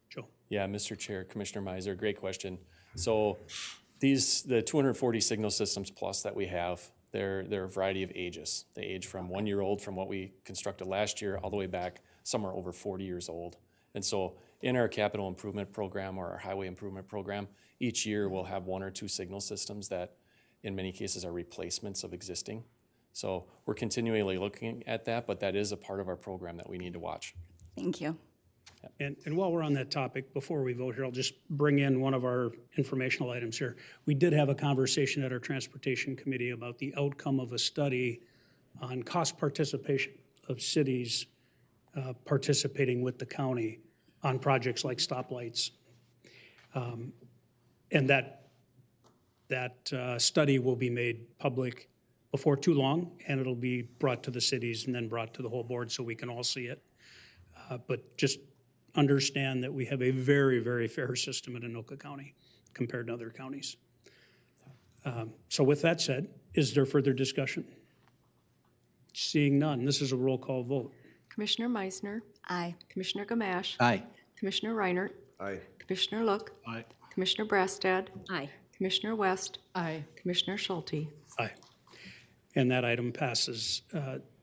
Joe? Yeah, Mr. Chair, Commissioner Meiser, great question. So the 240 signal systems plus that we have, they're a variety of ages. They age from 1 year old from what we constructed last year all the way back. Some are over 40 years old. And so in our capital improvement program or our highway improvement program, each year we'll have 1 or 2 signal systems that in many cases are replacements of existing. So we're continually looking at that, but that is a part of our program that we need to watch. Thank you. And while we're on that topic, before we vote here, I'll just bring in one of our informational items here. We did have a conversation at our Transportation Committee about the outcome of a study on cost participation of cities participating with the county on projects like stoplights. And that study will be made public before too long, and it'll be brought to the cities and then brought to the whole board so we can all see it. But just understand that we have a very, very fair system in Anoka County compared to other counties. So with that said, is there further discussion? Seeing none, this is a roll call vote. Commissioner Meisner, Aye. Commissioner Gamache, Aye. Commissioner Reinert, Aye. Commissioner Look, Aye. Commissioner Brastad, Aye. Commissioner West, Aye. Commissioner Schulte. Aye. And that item passes.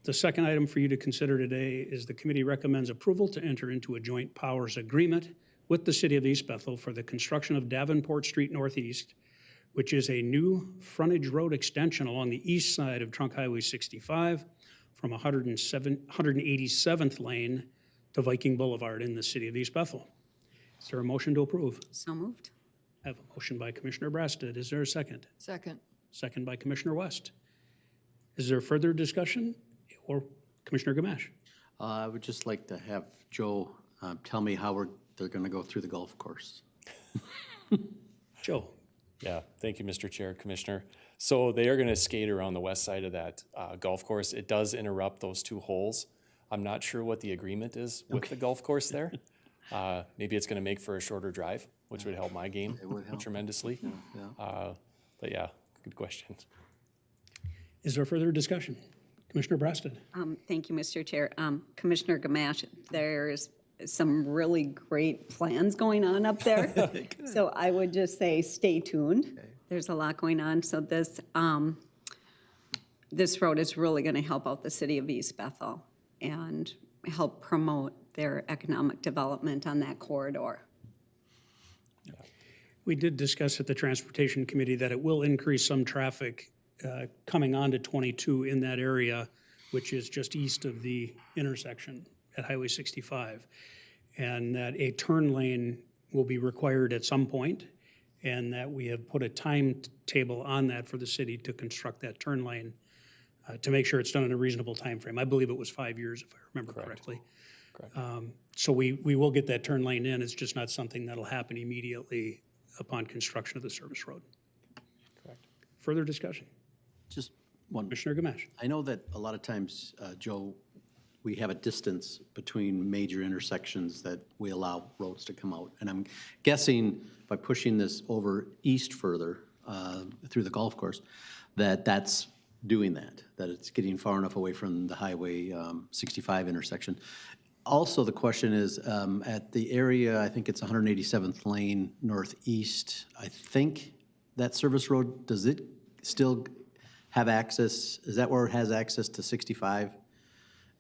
The second item for you to consider today is the committee recommends approval to enter into a joint powers agreement with the city of East Bethel for the construction of Davenport Street Northeast, which is a new frontage road extension along the east side of Trunk Highway 65 from 187th lane to Viking Boulevard in the city of East Bethel. Is there a motion to approve? So moved. I have a motion by Commissioner Brasted. Is there a second? Second. Second by Commissioner West. Is there further discussion? Or Commissioner Gamache? I would just like to have Joe tell me how they're going to go through the golf course. Joe? Yeah, thank you, Mr. Chair, Commissioner. So they are going to skate around the west side of that golf course. It does interrupt those two holes. I'm not sure what the agreement is with the golf course there. Maybe it's going to make for a shorter drive, which would help my game tremendously. But yeah, good question. Is there further discussion? Commissioner Brasted. Thank you, Mr. Chair. Commissioner Gamache, there's some really great plans going on up there. So I would just say stay tuned. There's a lot going on. So this road is really going to help out the city of East Bethel and help promote their economic development on that corridor. We did discuss at the Transportation Committee that it will increase some traffic coming onto 22 in that area, which is just east of the intersection at Highway 65, and that a turn lane will be required at some point, and that we have put a timetable on that for the city to construct that turn lane to make sure it's done in a reasonable time frame. I believe it was 5 years, if I remember correctly. Correct. So we will get that turn lane in. It's just not something that'll happen immediately upon construction of the service road. Correct. Further discussion? Just one. Commissioner Gamache. I know that a lot of times, Joe, we have a distance between major intersections that we allow roads to come out. And I'm guessing by pushing this over east further through the golf course, that's doing that it's getting far enough away from the Highway 65 intersection. Also, the question is, at the area, I think it's 187th Lane Northeast, I think that service road, does it still have access? Is that where it has access to 65?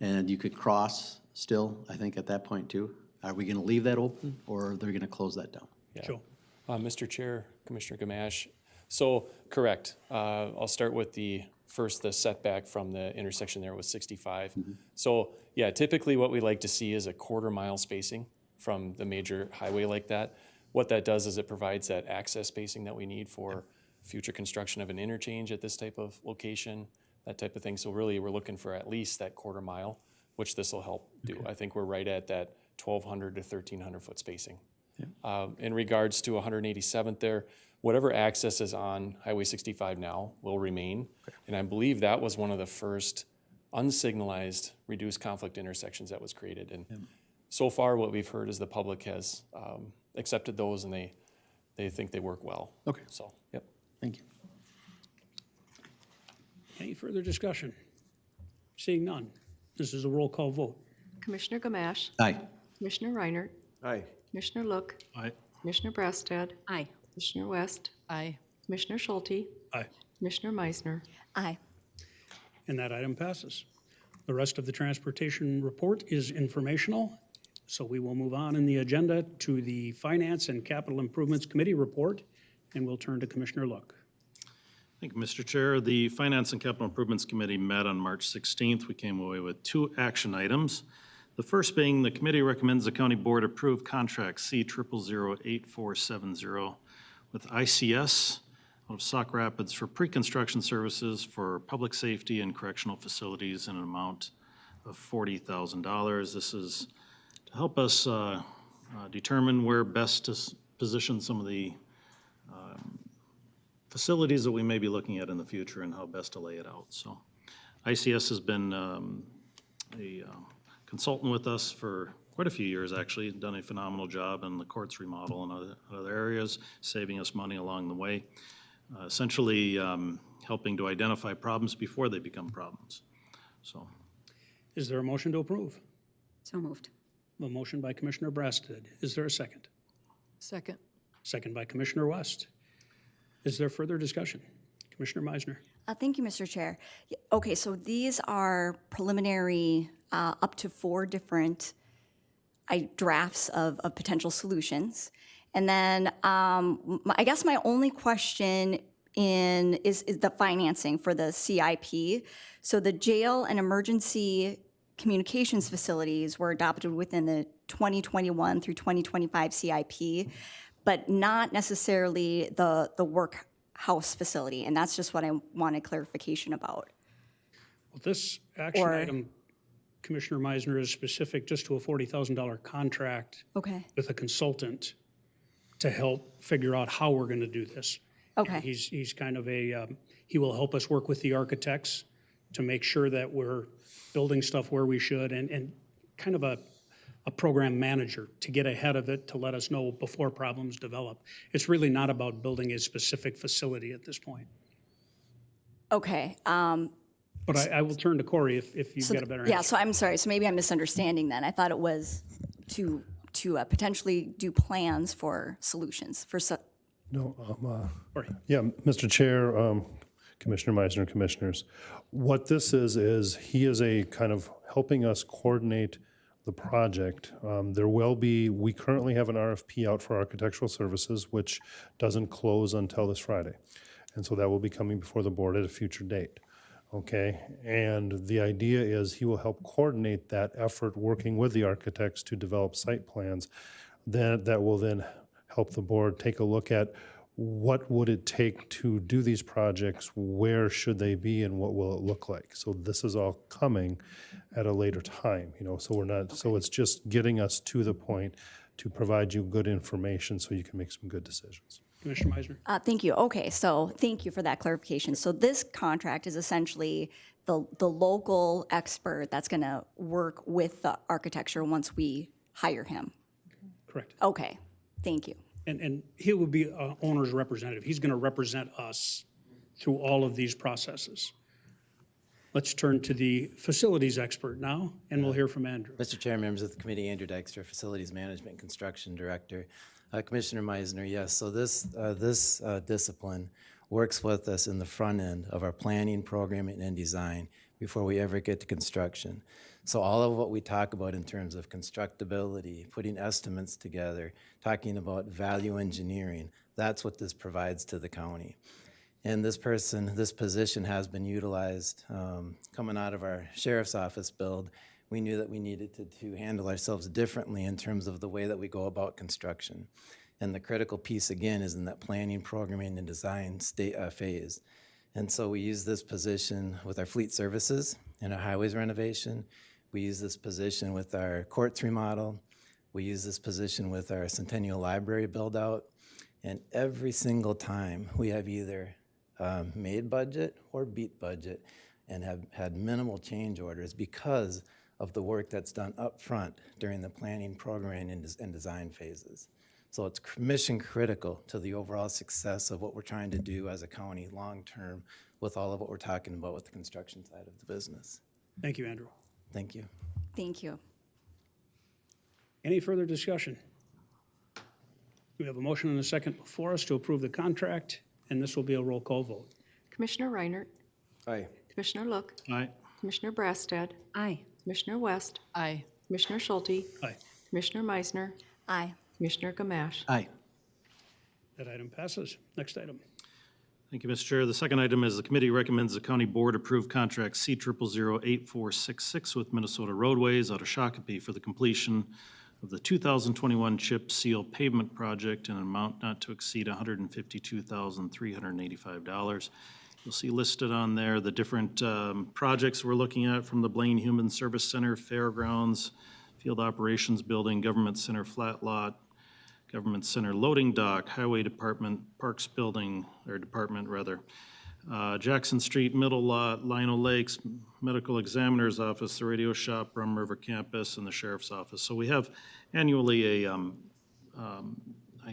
And you could cross still, I think, at that point too? Are we gonna leave that open, or are they gonna close that down? Yeah. Joe. Mr. Chair, Commissioner Gamache. So, correct. I'll start with the setback from the intersection there was 65. So, yeah, typically what we like to see is a quarter-mile spacing from the major highway like that. What that does is it provides that access spacing that we need for future construction of an interchange at this type of location, that type of thing. So really, we're looking for at least that quarter mile, which this will help do. I think we're right at that 1,200 to 1,300 foot spacing. In regards to 187th there, whatever access is on Highway 65 now will remain. And I believe that was one of the first unsignalized reduced conflict intersections that was created. And so far what we've heard is the public has accepted those, and they think they work well. Okay. So, yep. Thank you. Any further discussion? Seeing none, this is a roll call vote. Commissioner Gamache. Aye. Commissioner Reinert. Aye. Commissioner Look. Aye. Commissioner Brasted. Aye. Commissioner West. Aye. Commissioner Schulte. Aye. Commissioner Meisner. Aye. And that item passes. The rest of the transportation report is informational, so we will move on in the agenda to the Finance and Capital Improvements Committee report, and we'll turn to Commissioner Look. Thank you, Mr. Chair. The Finance and Capital Improvements Committee met on March 16th. We came away with 2 action items. The first being the committee recommends the county board approve contract C0008470 with ICS of Sauk Rapids for pre-construction services for public safety and correctional facilities in an amount of $40,000. This is to help us determine where best to position some of the facilities that we may be looking at in the future and how best to lay it out. So ICS has been a consultant with us for quite a few years, actually, done a phenomenal job in the courts remodel and other areas, saving us money along the way, essentially helping to identify problems before they become problems. So, Is there a motion to approve? So moved. A motion by Commissioner Brasted. Is there a second? Second. Second by Commissioner West. Is there further discussion? Commissioner Meisner. Thank you, Mr. Chair. Okay, so these are preliminary, up to 4 different drafts of potential solutions. And then I guess my only question is the financing for the CIP. So the jail and emergency communications facilities were adopted within the 2021 through 2025 CIP, but not necessarily the workhouse facility. And that's just what I wanted clarification about. Well, this action item, Commissioner Meisner, is specific just to a $40,000 contract Okay. with a consultant to help figure out how we're going to do this. Okay. He's kind of he will help us work with the architects to make sure that we're building stuff where we should, and kind of a program manager to get ahead of it, to let us know before problems develop. It's really not about building a specific facility at this point. Okay. But I will turn to Corey if you've got a better answer. Yeah, so I'm sorry. So maybe I'm misunderstanding then. I thought it was to potentially do plans for solutions for. No, Corey. yeah, Mr. Chair, Commissioner Meisner, Commissioners, what this is he is a kind of helping us coordinate the project. We currently have an RFP out for architectural services, which doesn't close until this Friday. And so that will be coming before the board at a future date. Okay, and the idea is he will help coordinate that effort, working with the architects to develop site plans that will then help the board take a look at what would it take to do these projects, where should they be, and what will it look like. So this is all coming at a later time, so we're not, so it's just getting us to the point to provide you good information so you can make some good decisions. Commissioner Meisner? Thank you. Okay, so thank you for that clarification. So this contract is essentially the local expert that's going to work with the architecture once we hire him. Correct. Okay, thank you. And he will be an owner's representative. He's going to represent us through all of these processes. Let's turn to the facilities expert now, and we'll hear from Andrew. Mr. Chair, members of the committee, Andrew Dykstra, Facilities Management Construction Director. Commissioner Meisner, yes, so this discipline works with us in the front end of our planning, programming, and design before we ever get to construction. So all of what we talk about in terms of constructability, putting estimates together, talking about value engineering, that's what this provides to the county. And this position has been utilized coming out of our sheriff's office build. We knew that we needed to handle ourselves differently in terms of the way that we go about construction. And the critical piece, again, is in that planning, programming, and design phase. And so we use this position with our fleet services and our highways renovation. We use this position with our courts remodel. We use this position with our Centennial Library build-out. And every single time, we have either made budget or beat budget and have had minimal change orders because of the work that's done up front during the planning, programming, and design phases. So it's mission critical to the overall success of what we're trying to do as a county long-term with all of what we're talking about with the construction side of the business. Thank you, Andrew. Thank you. Thank you. Any further discussion? We have a motion and a second before us to approve the contract, and this will be a roll call vote. Commissioner Reinert, Aye. Commissioner Look, Aye. Commissioner Brassad, Aye. Commissioner West, Aye. Commissioner Schulte, Aye. Commissioner Meisner, Aye. Commissioner Gamache. Aye. That item passes. Next item. Thank you, Mr. Chair. The second item is the committee recommends the county board approve contract C0008466 with Minnesota Roadways out of Shakopee for the completion of the 2021 chip seal pavement project in an amount not to exceed $152,385. You'll see listed on there the different projects we're looking at, from the Blaine Human Service Center, Fairgrounds, Field Operations Building, Government Center Flat Lot, Government Center Loading Dock, Highway Department, Parks Building, or Department rather, Jackson Street Middle Lot, Lino Lakes, Medical Examiner's Office, the Radio Shop, Rum River Campus, and the Sheriff's Office. So we have annually a, I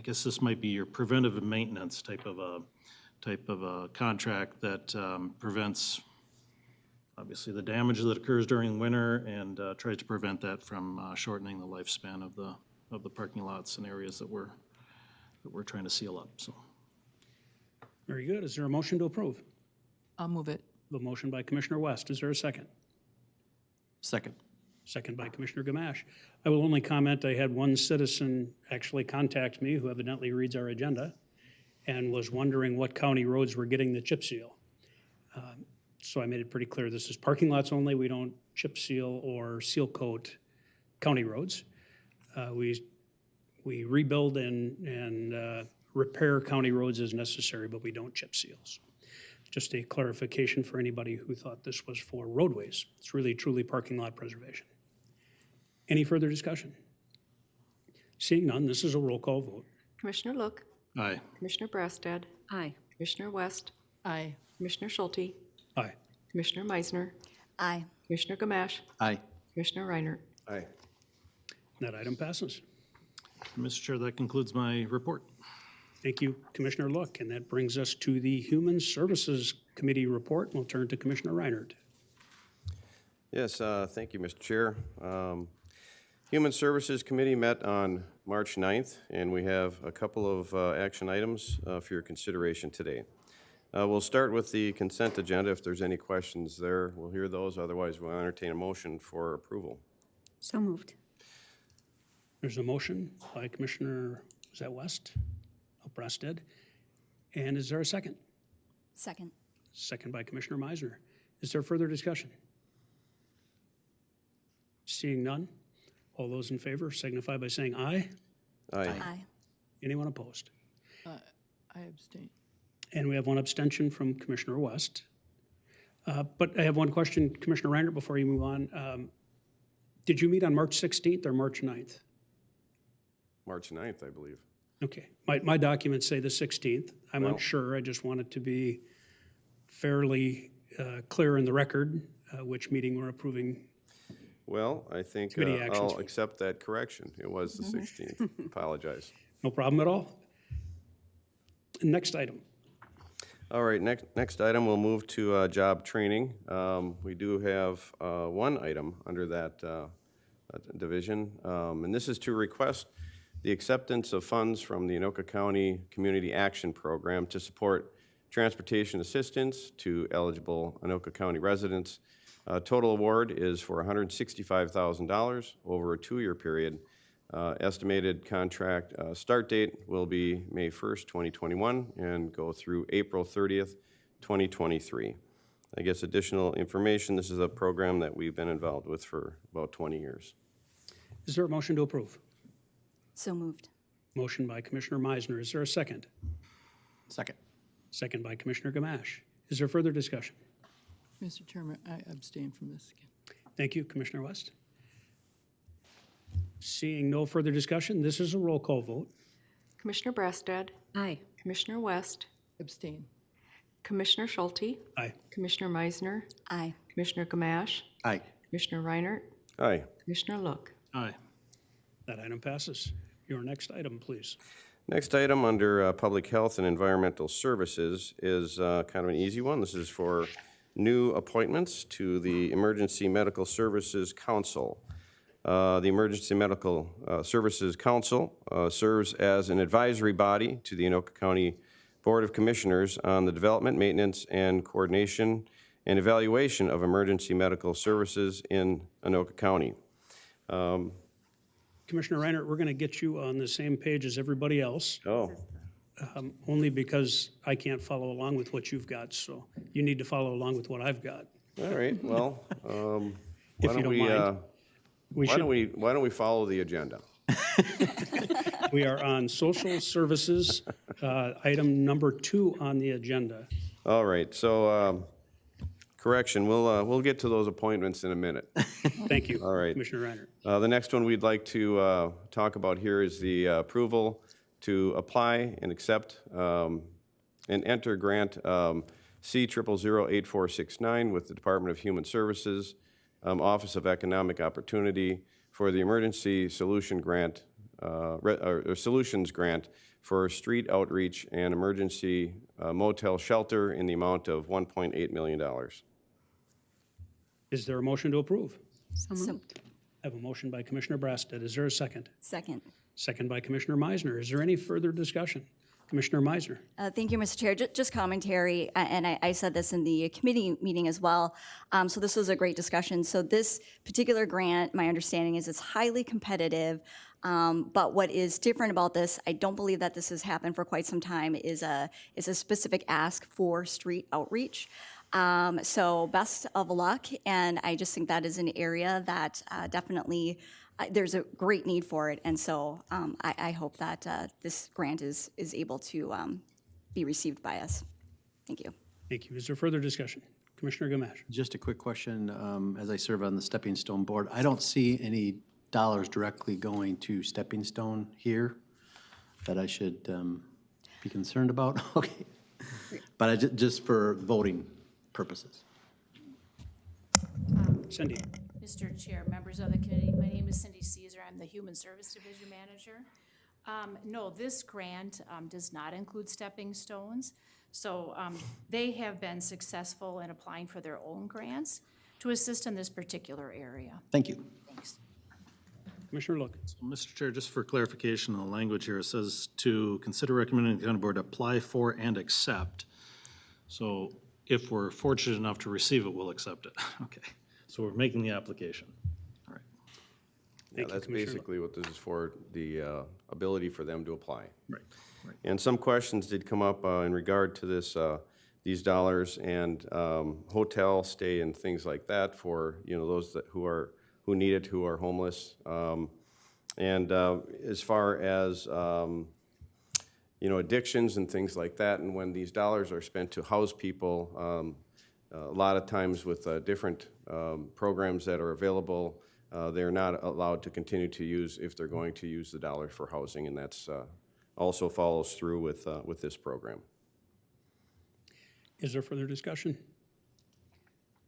guess this might be your preventive maintenance type of a contract that prevents, obviously, the damage that occurs during winter and tries to prevent that from shortening the lifespan of the parking lots and areas that we're trying to seal up. So, Very good. Is there a motion to approve? I'll move it. The motion by Commissioner West. Is there a second? Second. Second by Commissioner Gamache. I will only comment, I had one citizen actually contact me who evidently reads our agenda and was wondering what county roads were getting the chip seal. So I made it pretty clear, this is parking lots only. We don't chip seal or seal coat county roads. We rebuild and repair county roads as necessary, but we don't chip seals. Just a clarification for anybody who thought this was for roadways. It's really truly parking lot preservation. Any further discussion? Seeing none, this is a roll call vote. Commissioner Look, aye. Commissioner Brassad, Aye. Commissioner West, Aye. Commissioner Schulte, Aye. Commissioner Meisner, Aye. Commissioner Gamache, Aye. Commissioner Reinert. Aye. That item passes. Mr. Chair, that concludes my report. Thank you, Commissioner Look. And that brings us to the Human Services Committee report. We'll turn to Commissioner Reinert. Yes, thank you, Mr. Chair. Human Services Committee met on March 9th, and we have a couple of action items for your consideration today. We'll start with the consent agenda. If there's any questions there, we'll hear those. Otherwise, we'll entertain a motion for approval. So moved. There's a motion by Commissioner, was that West? Oh, Breasted. And is there a second? Second. Second by Commissioner Meisner. Is there further discussion? Seeing none, all those in favor signify by saying aye. Aye. Aye. Anyone opposed? I abstain. And we have one abstention from Commissioner West. But I have one question, Commissioner Reinert, before you move on. Did you meet on March 16th or March 9th? March 9th, I believe. Okay, my documents say the 16th. I'm Well- unsure, I just want it to be fairly clear in the record which meeting we're approving. Well, I think Committee actions. I'll accept that correction. It was the 16th. Apologize. No problem at all. Next item. All right, next item, we'll move to job training. We do have one item under that division, and this is to request the acceptance of funds from the Anoka County Community Action Program to support transportation assistance to eligible Anoka County residents. Total award is for $165,000 over a 2-year period. Estimated contract start date will be May 1st, 2021, and go through April 30th, 2023. I guess additional information, this is a program that we've been involved with for about 20 years. Is there a motion to approve? So moved. Motion by Commissioner Meisner. Is there a second? Second. Second by Commissioner Gamache. Is there further discussion? Mr. Chairman, I abstain from this again. Thank you, Commissioner West. Seeing no further discussion, this is a roll call vote. Commissioner Brassad, Aye. Commissioner West, Abstain. Commissioner Schulte, Aye. Commissioner Meisner, Aye. Commissioner Gamache, Aye. Commissioner Reinert, Aye. Commissioner Look. Aye. That item passes. Your next item, please. Next item under Public Health and Environmental Services is kind of an easy one. This is for new appointments to the Emergency Medical Services Council. The Emergency Medical Services Council serves as an advisory body to the Anoka County Board of Commissioners on the development, maintenance, and coordination and evaluation of emergency medical services in Anoka County. Commissioner Reinert, we're going to get you on the same page as everybody else, Oh, only because I can't follow along with what you've got, so you need to follow along with what I've got. all right. Well, If you don't mind. why don't we follow the agenda? We are on social services, item number 2 on the agenda. All right. So, correction. We'll get to those appointments in a minute. Thank you. All right. Commissioner Reinert. The next one we'd like to talk about here is the approval to apply and accept and enter grant C0008469 with the Department of Human Services, Office of Economic Opportunity for the Emergency Solution Grant, or Solutions Grant for street outreach and emergency motel shelter in the amount of $1.8 million. Is there a motion to approve? So moved. I have a motion by Commissioner Brassad. Is there a second? Second. Second by Commissioner Meisner. Is there any further discussion? Commissioner Meisner. Thank you, Mr. Chair. Just commentary, and I said this in the committee meeting as well. So this was a great discussion. So this particular grant, my understanding is it's highly competitive. But what is different about this, I don't believe that this has happened for quite some time, is a specific ask for street outreach. So best of luck, and I just think that is an area that definitely there's a great need for it, and so I hope that this grant is able to be received by us. Thank you. Thank you. Is there further discussion? Commissioner Gamache. Just a quick question. As I serve on the Stepping Stone Board, I don't see any dollars directly going to Stepping Stone here that I should be concerned about. Okay. but just for voting purposes. Cindy? Mr. Chair, members of the committee, my name is Cindy Caesar. I'm the Human Service Division Manager. No, this grant does not include stepping stones. So they have been successful in applying for their own grants to assist in this particular area. Thank you. Thanks. Commissioner Look. So, Mr. Chair, just for clarification on the language here, it says to consider recommending the county board apply for and accept. So if we're fortunate enough to receive it, we'll accept it. Okay, so we're making the application. All right. Yeah, that's basically what this is for, the ability for them to apply. Right. And some questions did come up in regard to this, these dollars and hotel stay and things like that for, those who need it, who are homeless. And as far as, addictions and things like that, and when these dollars are spent to house people, a lot of times with different programs that are available, they're not allowed to continue to use if they're going to use the dollar for housing, and that's also follows through with this program. Is there further discussion?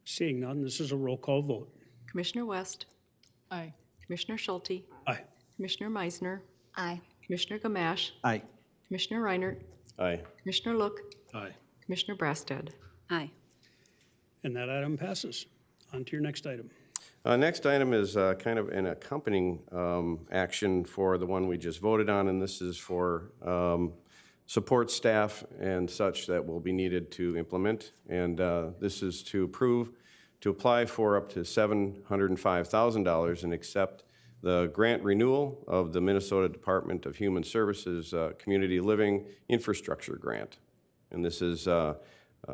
Seeing none, this is a roll call vote. Commissioner West, Aye. Commissioner Schulte, Aye. Commissioner Meisner, Aye. Commissioner Gamache, Aye. Commissioner Reinert, Aye. Commissioner Look, Aye. Commissioner Brasted. Aye. And that item passes. On to your next item. Next item is kind of an accompanying action for the one we just voted on, and this is for support staff and such that will be needed to implement. And this is to approve to apply for up to $705,000 and accept the grant renewal of the Minnesota Department of Human Services Community Living Infrastructure Grant. And this is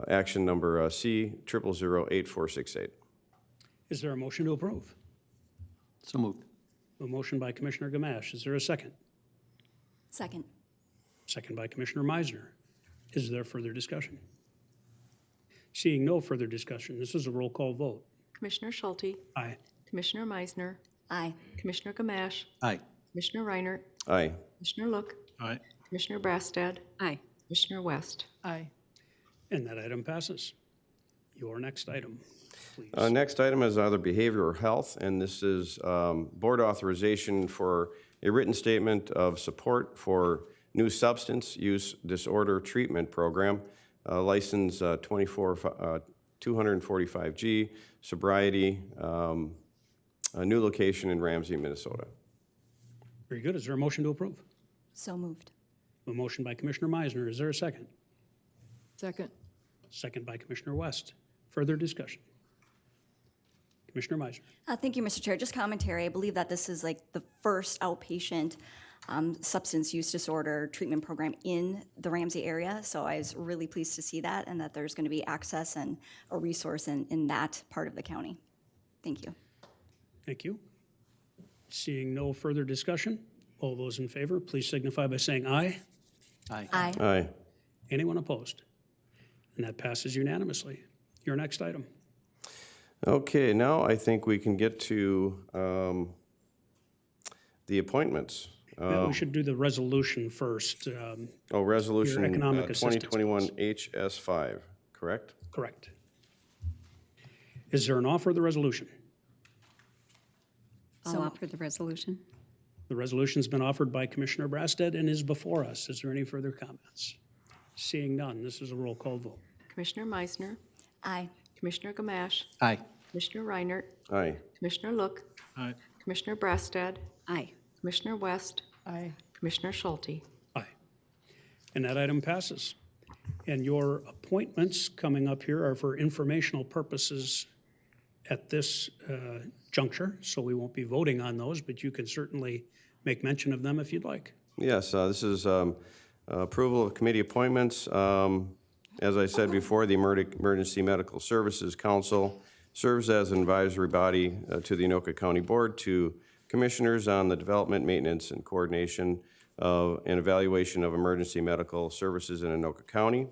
action number C008468. Is there a motion to approve? So moved. A motion by Commissioner Gamache. Is there a second? Second. Second by Commissioner Meisner. Is there further discussion? Seeing no further discussion, this is a roll call vote. Commissioner Schulte, Aye. Commissioner Meisner, Aye. Commissioner Gamache, Aye. Commissioner Reinert, Aye. Commissioner Look, Aye. Commissioner Brasted, Aye. Commissioner West. Aye. And that item passes. Your next item, please. Next item is either behavioral health, and this is board authorization for a written statement of support for new substance use disorder treatment program, license 245G, sobriety, a new location in Ramsey, Minnesota. Very good. Is there a motion to approve? So moved. A motion by Commissioner Meisner. Is there a second? Second. Second by Commissioner West. Further discussion? Commissioner Meisner. Thank you, Mr. Chair. Just commentary. I believe that this is like the first outpatient substance use disorder treatment program in the Ramsey area. So I was really pleased to see that and that there's going to be access and a resource in that part of the county. Thank you. Thank you. Seeing no further discussion, all those in favor, please signify by saying aye. Aye. Aye. Aye. Anyone opposed? And that passes unanimously. Your next item. Okay, now I think we can get to the appointments. We should do the resolution first. Resolution Your economic assistance 2021 HS5, correct? Correct. Is there an offer of the resolution? I'll offer the resolution. The resolution's been offered by Commissioner Brasted and is before us. Is there any further comments? Seeing none, this is a roll call vote. Commissioner Meisner, Aye. Commissioner Gamache, Aye. Commissioner Reinert, Aye. Commissioner Look, Aye. Commissioner Brasted, Aye. Commissioner West, Aye. Commissioner Schulte. Aye. And that item passes. And your appointments coming up here are for informational purposes at this juncture, so we won't be voting on those, but you can certainly make mention of them if you'd like. Yes, this is approval of committee appointments. As I said before, the Emergency Medical Services Council serves as an advisory body to the Anoka County Board to commissioners on the development, maintenance, and coordination and evaluation of emergency medical services in Anoka County.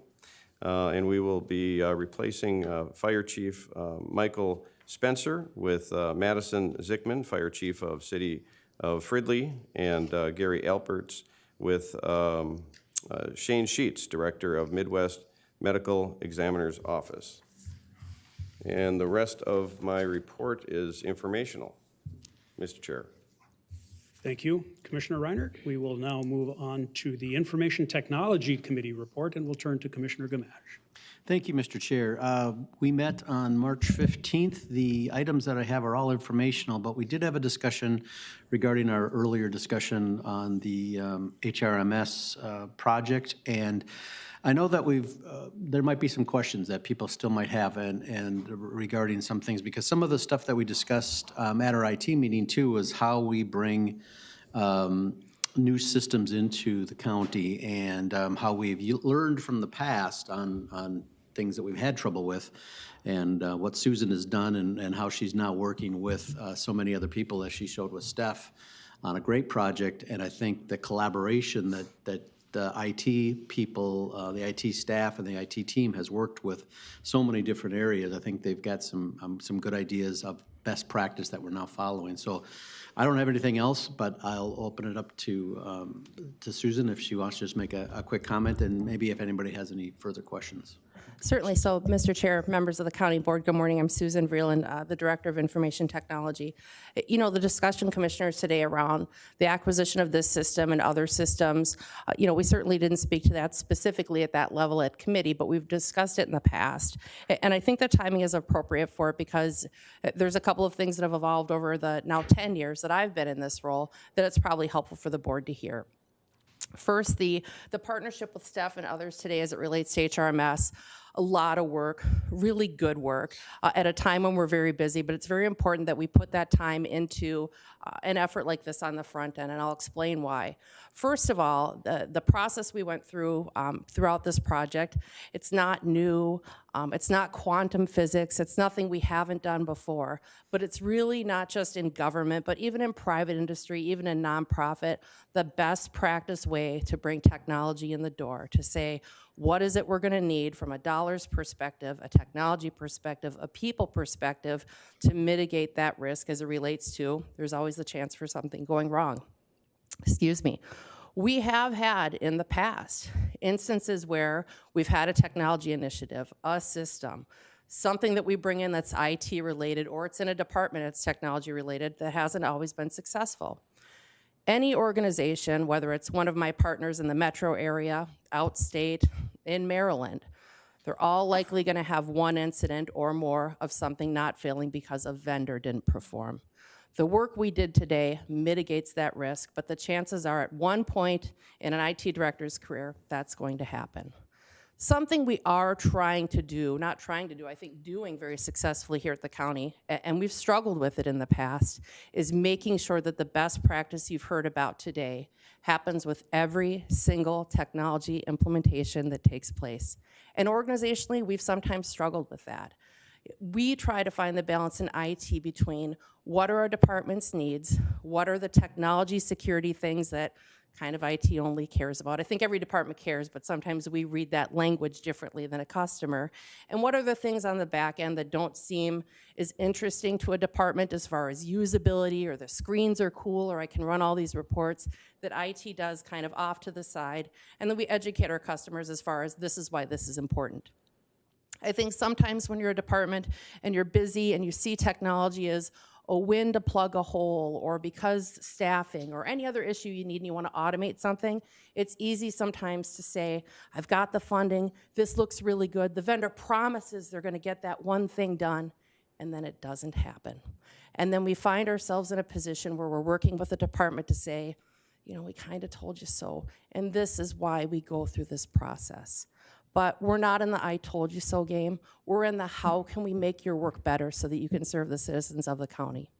And we will be replacing Fire Chief Michael Spencer with Madison Zickman, Fire Chief of City of Fridley, and Gary Alperts with Shane Sheets, Director of Midwest Medical Examiner's Office. And the rest of my report is informational, Mr. Chair. Thank you, Commissioner Reinert. We will now move on to the Information Technology Committee report, and we'll turn to Commissioner Gamache. Thank you, Mr. Chair. We met on March 15th. The items that I have are all informational, but we did have a discussion regarding our earlier discussion on the HRMS project. And I know that there might be some questions that people still might have and regarding some things, because some of the stuff that we discussed at our IT meeting too was how we bring new systems into the county and how we've learned from the past on things that we've had trouble with, and what Susan has done and how she's now working with so many other people, as she showed with Steph, on a great project. And I think the collaboration that the IT people, the IT staff and the IT team has worked with so many different areas. I think they've got some good ideas of best practice that we're now following. So I don't have anything else, but I'll open it up to Susan if she wants to just make a quick comment, and maybe if anybody has any further questions. Certainly. So, Mr. Chair, members of the County Board, good morning. I'm Susan Vreeland, the Director of Information Technology. You know, the discussion, Commissioners, today around the acquisition of this system and other systems, we certainly didn't speak to that specifically at that level at committee, but we've discussed it in the past. And I think the timing is appropriate for it because there's a couple of things that have evolved over the now 10 years that I've been in this role that it's probably helpful for the board to hear. First, the partnership with Steph and others today as it relates to HRMS, a lot of work, really good work, at a time when we're very busy, but it's very important that we put that time into an effort like this on the front end, and I'll explain why. First of all, the process we went through throughout this project, it's not new, it's not quantum physics, it's nothing we haven't done before, but it's really not just in government, but even in private industry, even in nonprofit, the best practice way to bring technology in the door, to say, what is it we're gonna need from a dollars perspective, a technology perspective, a people perspective to mitigate that risk as it relates to, there's always the chance for something going wrong. Excuse me. We have had in the past instances where we've had a technology initiative, a system, something that we bring in that's IT related, or it's in a department that's technology related, that hasn't always been successful. Any organization, whether it's one of my partners in the metro area, outstate, in Maryland, they're all likely going to have one incident or more of something not failing because a vendor didn't perform. The work we did today mitigates that risk, but the chances are at one point in an IT director's career, that's going to happen. Something we are trying to do, not trying to do, I think doing very successfully here at the county, and we've struggled with it in the past, is making sure that the best practice you've heard about today happens with every single technology implementation that takes place. And organizationally, we've sometimes struggled with that. We try to find the balance in IT between what are our department's needs, what are the technology security things that kind of IT only cares about. I think every department cares, but sometimes we read that language differently than a customer. And what are the things on the back end that don't seem as interesting to a department as far as usability, or the screens are cool, or I can run all these reports that IT does kind of off to the side. And then we educate our customers as far as this is why this is important. I think sometimes when you're a department and you're busy and you see technology as a win to plug a hole, or because staffing or any other issue you need and you want to automate something, it's easy sometimes to say, I've got the funding, this looks really good, the vendor promises they're going to get that one thing done, and then it doesn't happen. And then we find ourselves in a position where we're working with the department to say, you know, we kind of told you so, and this is why we go through this process. But we're not in the I told you so game. We're in the how can we make your work better so that you can serve the citizens of the county.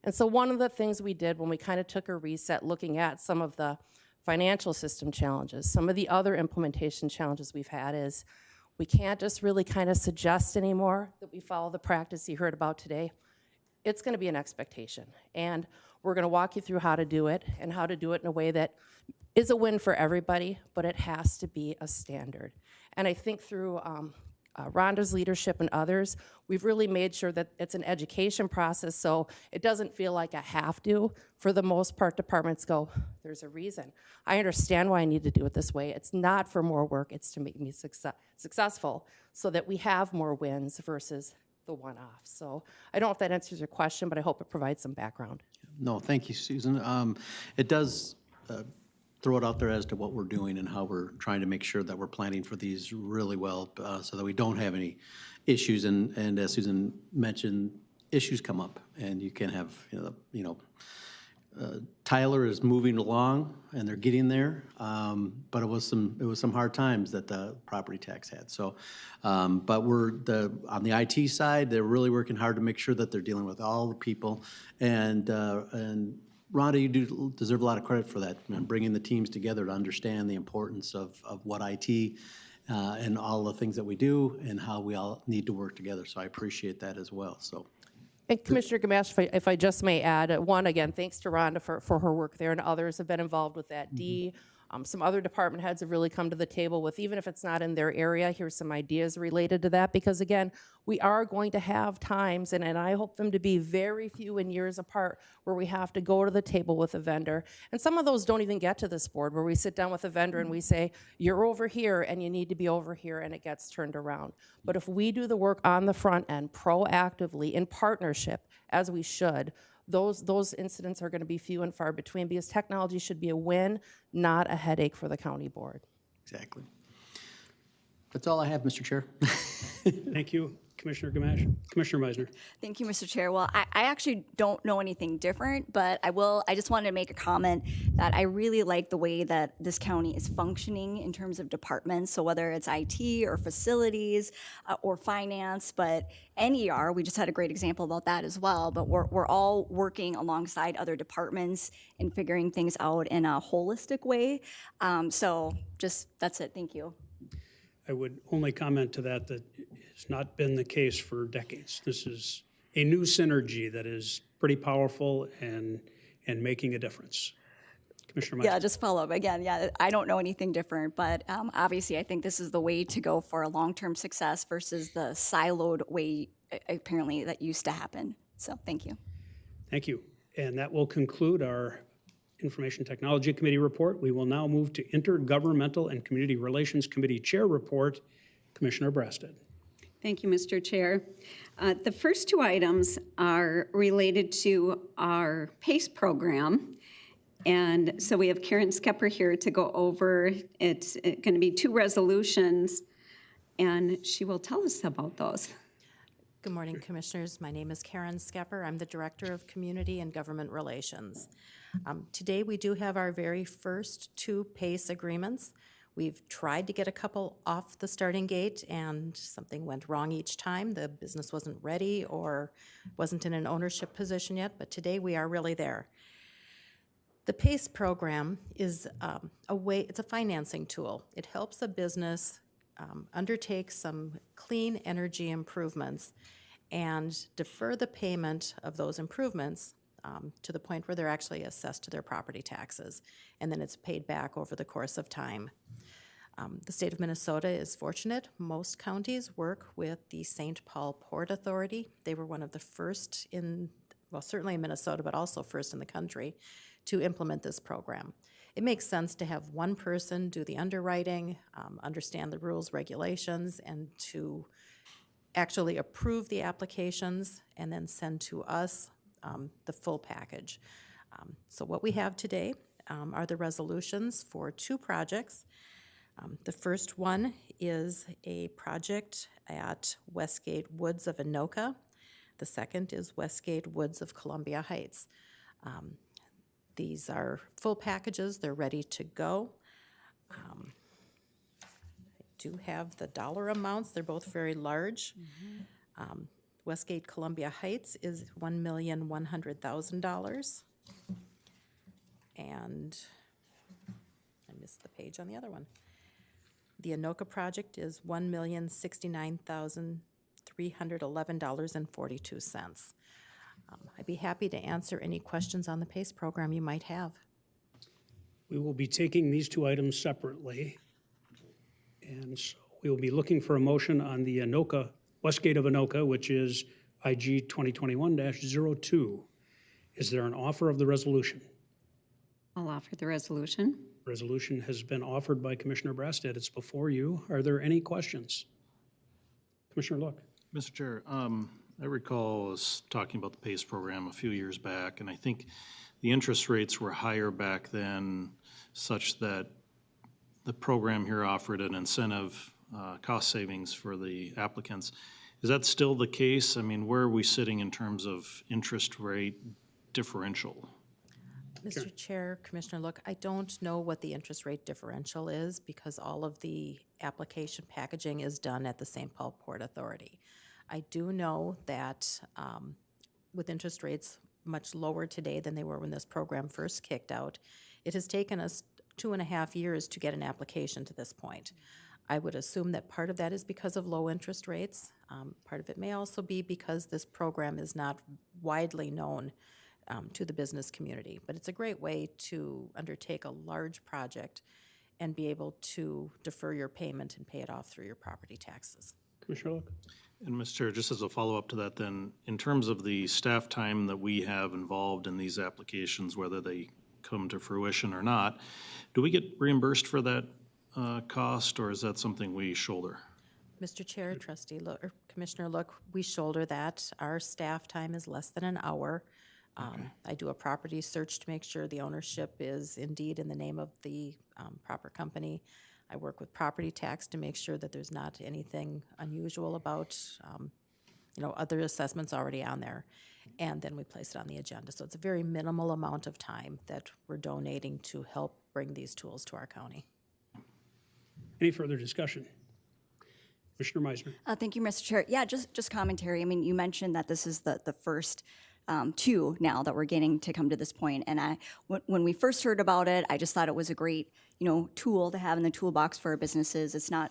And so one of the things we did when we kind of took a reset looking at some of the financial system challenges, some of the other implementation challenges we've had, is we can't just really kind of suggest anymore that we follow the practice you heard about today. It's going to be an expectation. And we're going to walk you through how to do it, and how to do it in a way that is a win for everybody, but it has to be a standard. And I think through Rhonda's leadership and others, we've really made sure that it's an education process, so it doesn't feel like a have to. For the most part, departments go, there's a reason. I understand why I need to do it this way. It's not for more work, it's to make me successful so that we have more wins versus the one-off. So I don't know if that answers your question, but I hope it provides some background. No, thank you, Susan. It does throw it out there as to what we're doing and how we're trying to make sure that we're planning for these really well so that we don't have any issues. And as Susan mentioned, issues come up, and you can have, Tyler is moving along and they're getting there, but it was some hard times that the property tax had. So, but on the IT side, they're really working hard to make sure that they're dealing with all the people. And Rhonda, you do deserve a lot of credit for that, bringing the teams together to understand the importance of what IT and all the things that we do and how we all need to work together. So I appreciate that as well. So. And Commissioner Gamache, if I just may add, one, again, thanks to Rhonda for her work there, and others have been involved with that. Some other department heads have really come to the table with, even if it's not in their area, here's some ideas related to that, because again, we are going to have times, and I hope them to be very few in years apart, where we have to go to the table with a vendor. And some of those don't even get to this board, where we sit down with a vendor and we say, you're over here and you need to be over here, and it gets turned around. But if we do the work on the front end proactively in partnership, as we should, those incidents are going to be few and far between, because technology should be a win, not a headache for the county board. Exactly. That's all I have, Mr. Chair. Thank you, Commissioner Gamache. Commissioner Meisner. Thank you, Mr. Chair. Well, I actually don't know anything different, but I just wanted to make a comment that I really like the way that this county is functioning in terms of departments. So whether it's IT or facilities or finance, but NER, we just had a great example about that as well. But we're all working alongside other departments and figuring things out in a holistic way. So just, that's it. Thank you. I would only comment to that it's not been the case for decades. This is a new synergy that is pretty powerful and making a difference. Commissioner Meisner. Yeah, just follow up. Again, yeah, I don't know anything different, but obviously I think this is the way to go for a long-term success versus the siloed way apparently that used to happen. So thank you. Thank you. And that will conclude our Information Technology Committee report. We will now move to Intergovernmental and Community Relations Committee Chair report. Commissioner Brasted. Thank you, Mr. Chair. The first two items are related to our PACE program. And so we have Karen Skepper here to go over. It's going to be two resolutions, and she will tell us about those. Good morning, Commissioners. My name is Karen Skepper. I'm the Director of Community and Government Relations. Today, we do have our very first two PACE agreements. We've tried to get a couple off the starting gate, and something went wrong each time. The business wasn't ready or wasn't in an ownership position yet, but today we are really there. The PACE program is it's a financing tool. It helps a business undertake some clean energy improvements and defer the payment of those improvements to the point where they're actually assessed to their property taxes, and then it's paid back over the course of time. The state of Minnesota is fortunate. Most counties work with the St. Paul Port Authority. They were one of the first certainly in Minnesota, but also first in the country to implement this program. It makes sense to have one person do the underwriting, understand the rules, regulations, and to actually approve the applications and then send to us the full package. So what we have today are the resolutions for two projects. The first one is a project at Westgate Woods of Anoka. The second is Westgate Woods of Columbia Heights. These are full packages. They're ready to go. I do have the dollar amounts. They're both very large. Westgate Columbia Heights is $1,100,000. And I missed the page on the other one. The Anoka project is $1,069,311.42. I'd be happy to answer any questions on the PACE program you might have. We will be taking these two items separately. And so We will be looking for a motion on the Anoka, Westgate of Anoka, which is IG 2021-02. Is there an offer of the resolution? I'll offer the resolution. Resolution has been offered by Commissioner Brasted. It's before you. Are there any questions? Commissioner Look. Mr. Chair, I recall us talking about the PACE program a few years back, and I think the interest rates were higher back then, such that the program here offered an incentive, cost savings for the applicants. Is that still the case? I mean, where are we sitting in terms of interest rate differential? Mr. Chair, Commissioner Look, I don't know what the interest rate differential is because all of the application packaging is done at the St. Paul Port Authority. I do know that with interest rates much lower today than they were when this program first kicked out, it has taken us 2.5 years to get an application to this point. I would assume that part of that is because of low interest rates. Part of it may also be because this program is not widely known to the business community. But it's a great way to undertake a large project and be able to defer your payment and pay it off through your property taxes. Commissioner Look. And Mr. Chair, just as a follow-up to that then, in terms of the staff time that we have involved in these applications, whether they come to fruition or not, do we get reimbursed for that cost, or is that something we shoulder? Mr. Chair, Trustee Look, or Commissioner Look, we shoulder that. Our staff time is less than an hour. I do a property search to make sure the ownership is indeed in the name of the proper company. I work with property tax to make sure that there's not anything unusual about, other assessments already on there. And then we place it on the agenda. So it's a very minimal amount of time that we're donating to help bring these tools to our county. Any further discussion? Commissioner Meisner. Thank you, Mr. Chair. Yeah, just commentary. I mean, you mentioned that this is the first two now that we're getting to come to this point. And when we first heard about it, I just thought it was a great, tool to have in the toolbox for our businesses. It's not,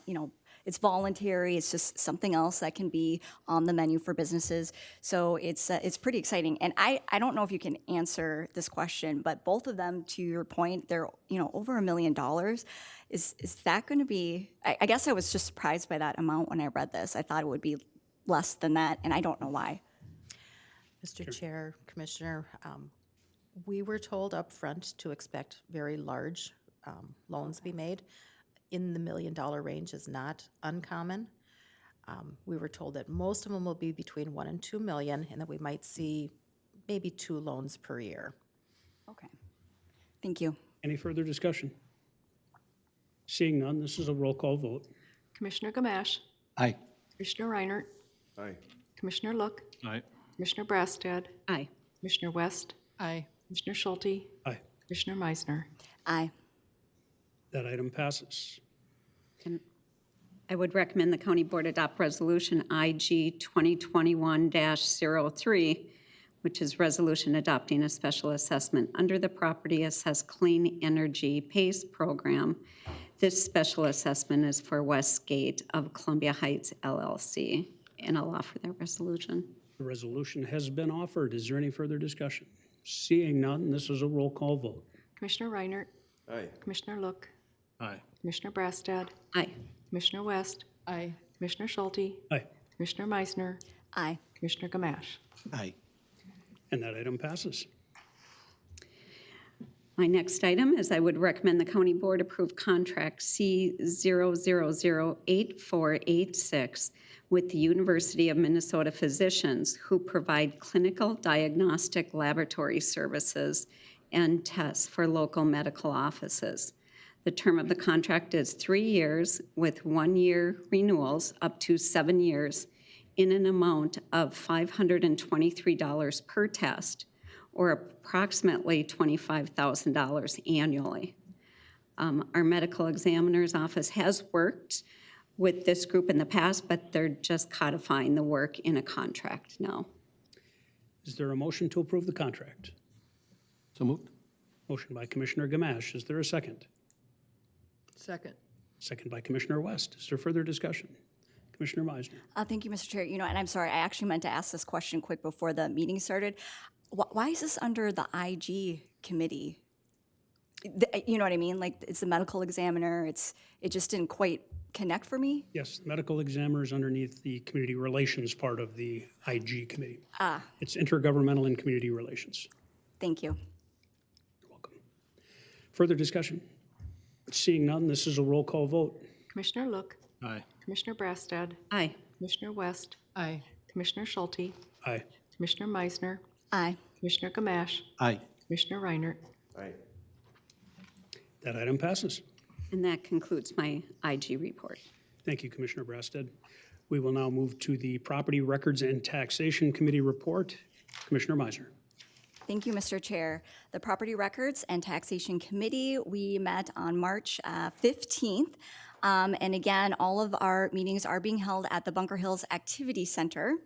it's voluntary. It's just something else that can be on the menu for businesses. So it's pretty exciting. And I don't know if you can answer this question, but both of them, to your point, they're, over $1 million. Is that going to be, I guess I was just surprised by that amount when I read this. I thought it would be less than that, and I don't know why. Mr. Chair, Commissioner, we were told up front to expect very large loans be made. In the $1 million range is not uncommon. We were told that most of them will be between 1 and 2 million, and that we might see maybe 2 loans per year. Okay. Thank you. Any further discussion? Seeing none, this is a roll call vote. Commissioner Gamache. Aye. Commissioner Reinert. Aye. Commissioner Look. Aye. Commissioner Brastad. Aye. Commissioner West. Aye. Commissioner Schulte. Aye. Commissioner Meisner. Aye. That item passes. I would recommend the County Board adopt Resolution IG 2021-03, which is resolution adopting a special assessment under the Property Assessed Clean Energy PACE program. This special assessment is for Westgate of Columbia Heights LLC, and I'll offer that resolution. The resolution has been offered. Is there any further discussion? Seeing none, this is a roll call vote. Commissioner Reinert. Aye. Commissioner Look. Aye. Commissioner Brastad. Aye. Commissioner West. Aye. Commissioner Schulte. Aye. Commissioner Meisner. Aye. Commissioner Gamache. Aye. And that item passes. My next item is I would recommend the County Board approve contract C0008486 with the University of Minnesota Physicians, who provide clinical diagnostic laboratory services and tests for local medical offices. The term of the contract is 3 years with 1-year renewals up to 7 years in an amount of $523 per test, or approximately $25,000 annually. Our medical examiner's office has worked with this group in the past, but they're just codifying the work in a contract now. Is there a motion to approve the contract? So moved. Motion by Commissioner Gamache. Is there a second? Second. Second by Commissioner West. Is there further discussion? Commissioner Meisner. Thank you, Mr. Chair. And I'm sorry, I actually meant to ask this question quick before the meeting started. Why is this under the IG committee? You know what I mean? Like, it's the medical examiner. It just didn't quite connect for me? Yes, medical examiner is underneath the community relations part of the IG committee. It's intergovernmental and community relations. Thank you. You're welcome. Further discussion? Seeing none, this is a roll call vote. Commissioner Look, Aye. Commissioner Brassad, Aye. Commissioner West, Aye. Commissioner Schulte, Aye. Commissioner Meisner, Aye. Commissioner Gamache, Aye. Commissioner Reinert. Aye. That item passes. And that concludes my IG report. Thank you, Commissioner Brassad. We will now move to the Property Records and Taxation Committee report. Commissioner Meisner. Thank you, Mr. Chair. The Property Records and Taxation Committee, we met on March 15th. And again, all of our meetings are being held at the Bunker Hills Activity Center.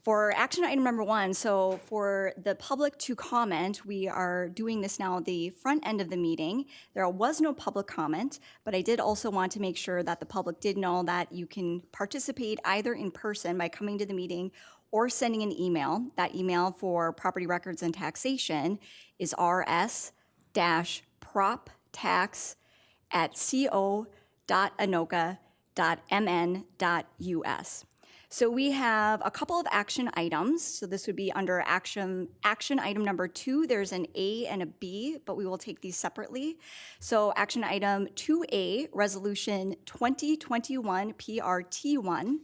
For action item number 1, so for the public to comment, we are doing this now at the front end of the meeting. There was no public comment, but I did also want to make sure that the public did know that you can participate either in person by coming to the meeting or sending an email. That email for Property Records and Taxation is rs-proptax@co.anoka.mn.us. So we have a couple of action items. So this would be under action item number 2. There's an A and a B, but we will take these separately. So action item 2A, Resolution 2021 PRT1,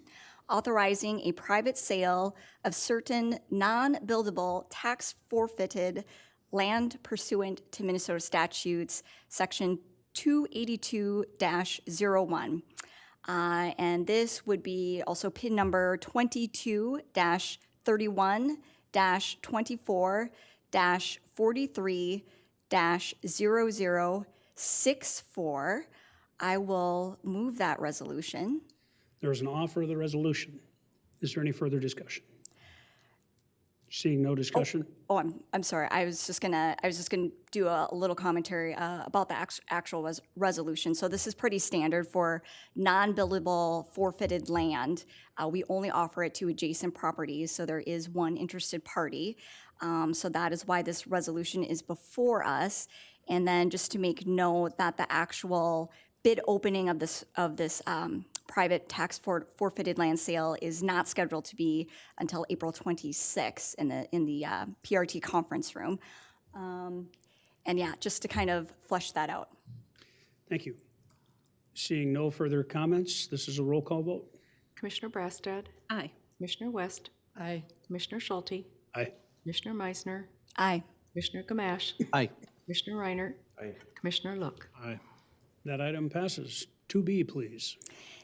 authorizing a private sale of certain non-buildable tax forfeited land pursuant to Minnesota statutes, section 282-01. And this would be also PIN number 22-31-24-43-0064. I will move that resolution. There is an offer of the resolution. Is there any further discussion? Seeing no discussion? Oh, I'm sorry. I was just gonna do a little commentary about the actual resolution. So this is pretty standard for non-buildable forfeited land. We only offer it to adjacent properties, so there is one interested party. So that is why this resolution is before us. And then just to make note that the actual bid opening of this private tax forfeited land sale is not scheduled to be until April 26th in the PRT conference room. And yeah, just to kind of flesh that out. Thank you. Seeing no further comments, this is a roll call vote. Commissioner Brassad, Aye. Commissioner West, Aye. Commissioner Schulte, Aye. Commissioner Meisner, Aye. Commissioner Gamache, Aye. Commissioner Reinert, Aye. Commissioner Look. Aye. That item passes. 2B, please.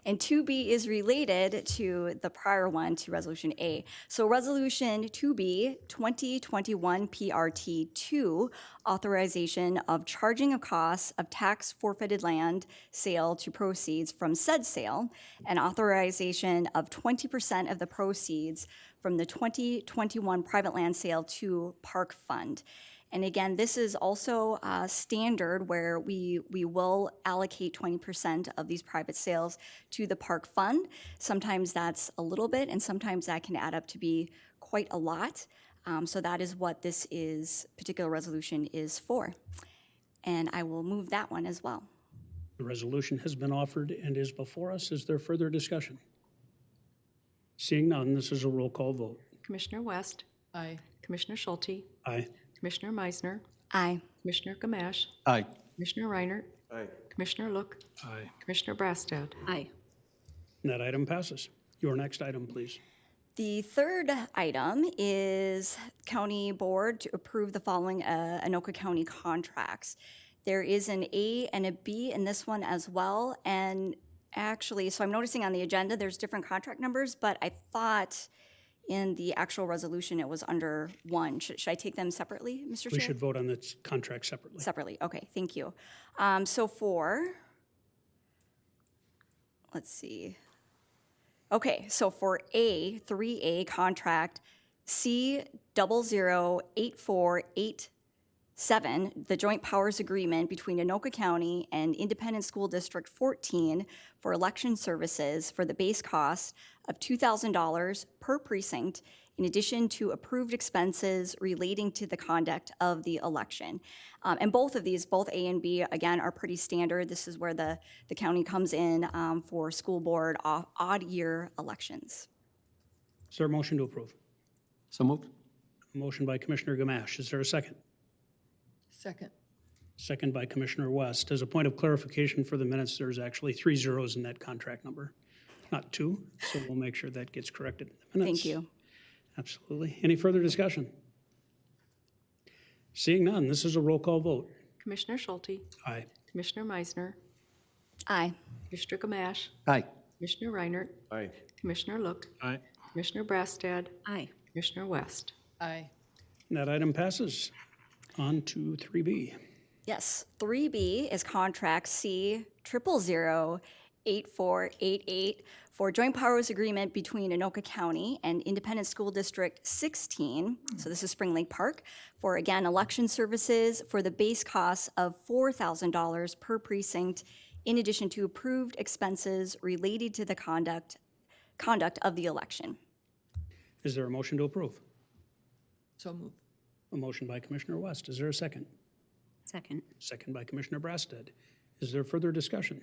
And 2B is related to the prior one, to Resolution A. So Resolution 2B, 2021 PRT2, authorization of charging of costs of tax forfeited land sale to proceeds from said sale, and authorization of 20% of the proceeds from the 2021 private land sale to Park Fund. And again, this is also standard where we will allocate 20% of these private sales to the park fund. Sometimes that's a little bit, and sometimes that can add up to be quite a lot. So that is what this particular resolution is for. And I will move that one as well. The resolution has been offered and is before us. Is there further discussion? Seeing none, this is a roll call vote. Commissioner West, Aye. Commissioner Schulte, Aye. Commissioner Meisner, Aye. Commissioner Gamache, Aye. Commissioner Reinert, Aye. Commissioner Look, Aye. Commissioner Brassad. Aye. That item passes. Your next item, please. The third item is County Board to approve the following Anoka County contracts. There is an A and a B in this one as well. And actually, so I'm noticing on the agenda, there's different contract numbers, but I thought in the actual resolution it was under one. Should I take them separately, Mr. Chair? We should vote on this contract separately. Separately, okay, thank you. Let's see. Okay, so for A, 3A contract, C008487, the joint powers agreement between Anoka County and Independent School District 14 for election services for the base cost of $2,000 per precinct in addition to approved expenses relating to the conduct of the election. And both of these, both A and B, again, are pretty standard. This is where the county comes in for school board odd year elections. Is there a motion to approve? So moved. Motion by Commissioner Gamache. Is there a second? Second. Second by Commissioner West. As a point of clarification for the minutes, there's actually 3 zeros in that contract number, not 2. So we'll make sure that gets corrected in the minutes. Thank you. Absolutely. Any further discussion? Seeing none, this is a roll call vote. Commissioner Schulte, Aye. Commissioner Meisner, Aye. Commissioner Gamache, Aye. Commissioner Reinert, Aye. Commissioner Look, Aye. Commissioner Brastad, Aye. Commissioner West. Aye. And that item passes. On to 3B. Yes, 3B is contract C 0008488 for joint powers agreement between Anoka County and Independent School District 16, so this is Spring Lake Park, for, again, election services for the base cost of $4,000 per precinct, in addition to approved expenses related to the conduct of the election. Is there a motion to approve? So moved. A motion by Commissioner West. Is there a second? Second. Second by Commissioner Brasted. Is there further discussion?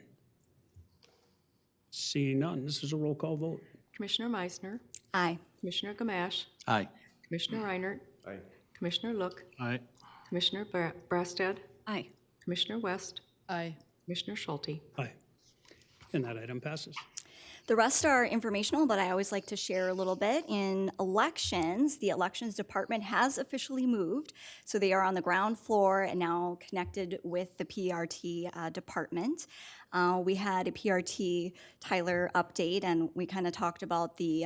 Seeing none, this is a roll call vote. Commissioner Meisner, Aye. Commissioner Gamache, Aye. Commissioner Reinert, Aye. Commissioner Look, Aye. Commissioner Brastad, Aye. Commissioner West, Aye. Commissioner Schulte. Aye. And that item passes. The rest are informational, but I always like to share a little bit. In elections, the elections department has officially moved. So they are on the ground floor and now connected with the PRT department. We had a PRT Tyler update, and we kind of talked about the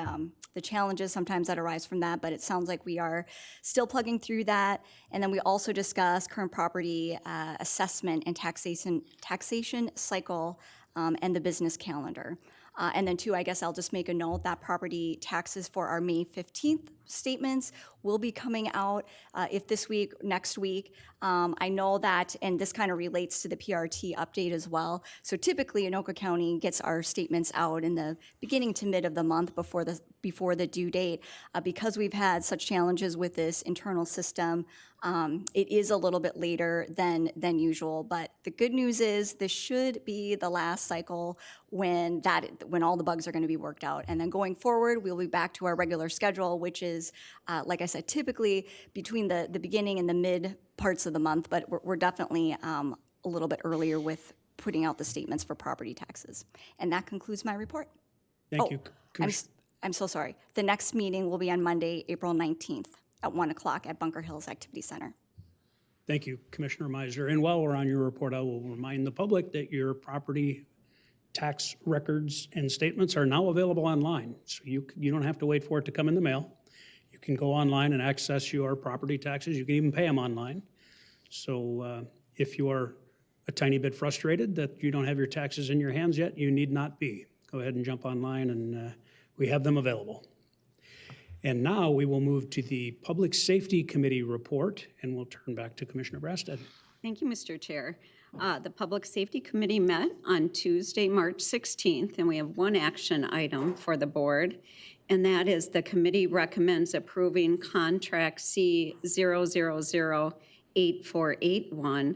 challenges sometimes that arise from that, but it sounds like we are still plugging through that. And then we also discussed current property assessment and taxation cycle and the business calendar. And then two, I guess I'll just make a note that property taxes for our May 15th statements will be coming out if this week, next week. I know that, and this kind of relates to the PRT update as well. So typically, Anoka County gets our statements out in the beginning to mid of the month before the due date. Because we've had such challenges with this internal system, it is a little bit later than usual. But the good news is this should be the last cycle when all the bugs are going to be worked out. And then going forward, we'll be back to our regular schedule, which is, like I said, typically between the beginning and the mid parts of the month, but we're definitely a little bit earlier with putting out the statements for property taxes. And that concludes my report. Thank you. I'm so sorry. The next meeting will be on Monday, April 19th at 1 o'clock at Bunker Hills Activity Center. Thank you, Commissioner Meiser. And while we're on your report, I will remind the public that your property tax records and statements are now available online. So you don't have to wait for it to come in the mail. You can go online and access your property taxes. You can even pay them online. So if you are a tiny bit frustrated that you don't have your taxes in your hands yet, you need not be. Go ahead and jump online, and we have them available. And now we will move to the Public Safety Committee report, and we'll turn back to Commissioner Brasted. Thank you, Mr. Chair. The Public Safety Committee met on Tuesday, March 16th, and we have one action item for the board, and that is the committee recommends approving contract C 0008481,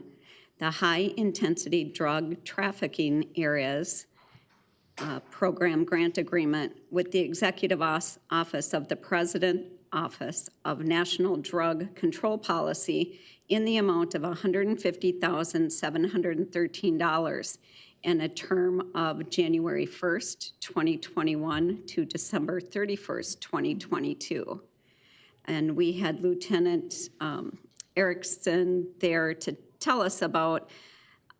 the high-intensity drug trafficking areas program grant agreement with the Executive Office of the President Office of National Drug Control Policy in the amount of $150,713 and a term of January 1st, 2021 to December 31st, 2022. And we had Lieutenant Erickson there to tell us about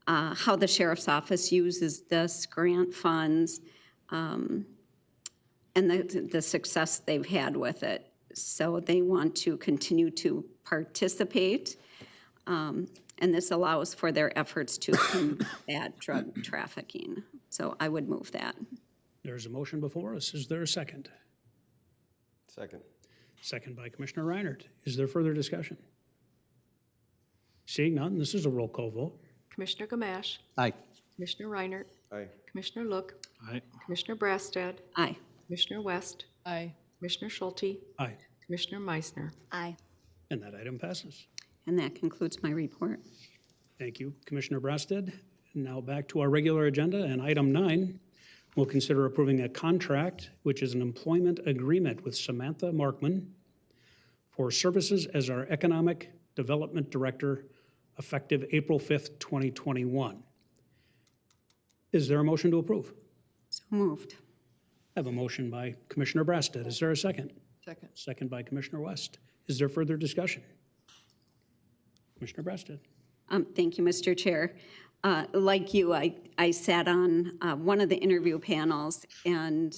how the Sheriff's Office uses this grant funds and the success they've had with it. So they want to continue to participate, and this allows for their efforts to combat drug trafficking. So I would move that. There's a motion before us. Is there a second? Second. Second by Commissioner Reinert. Is there further discussion? Seeing none, this is a roll call vote. Commissioner Gamache, Aye. Commissioner Reinert, Aye. Commissioner Look, Aye. Commissioner Brastad, Aye. Commissioner West, Aye. Commissioner Schulte, Aye. Commissioner Meisner. Aye. And that item passes. And that concludes my report. Thank you, Commissioner Breasted. Now back to our regular agenda, and item 9, we'll consider approving a contract, which is an employment agreement with Samantha Markman for services as our Economic Development Director, effective April 5th, 2021. Is there a motion to approve? So moved. I have a motion by Commissioner Breasted. Is there a second? Second. Second by Commissioner West. Is there further discussion? Commissioner Breasted. Thank you, Mr. Chair. Like you, I sat on one of the interview panels, and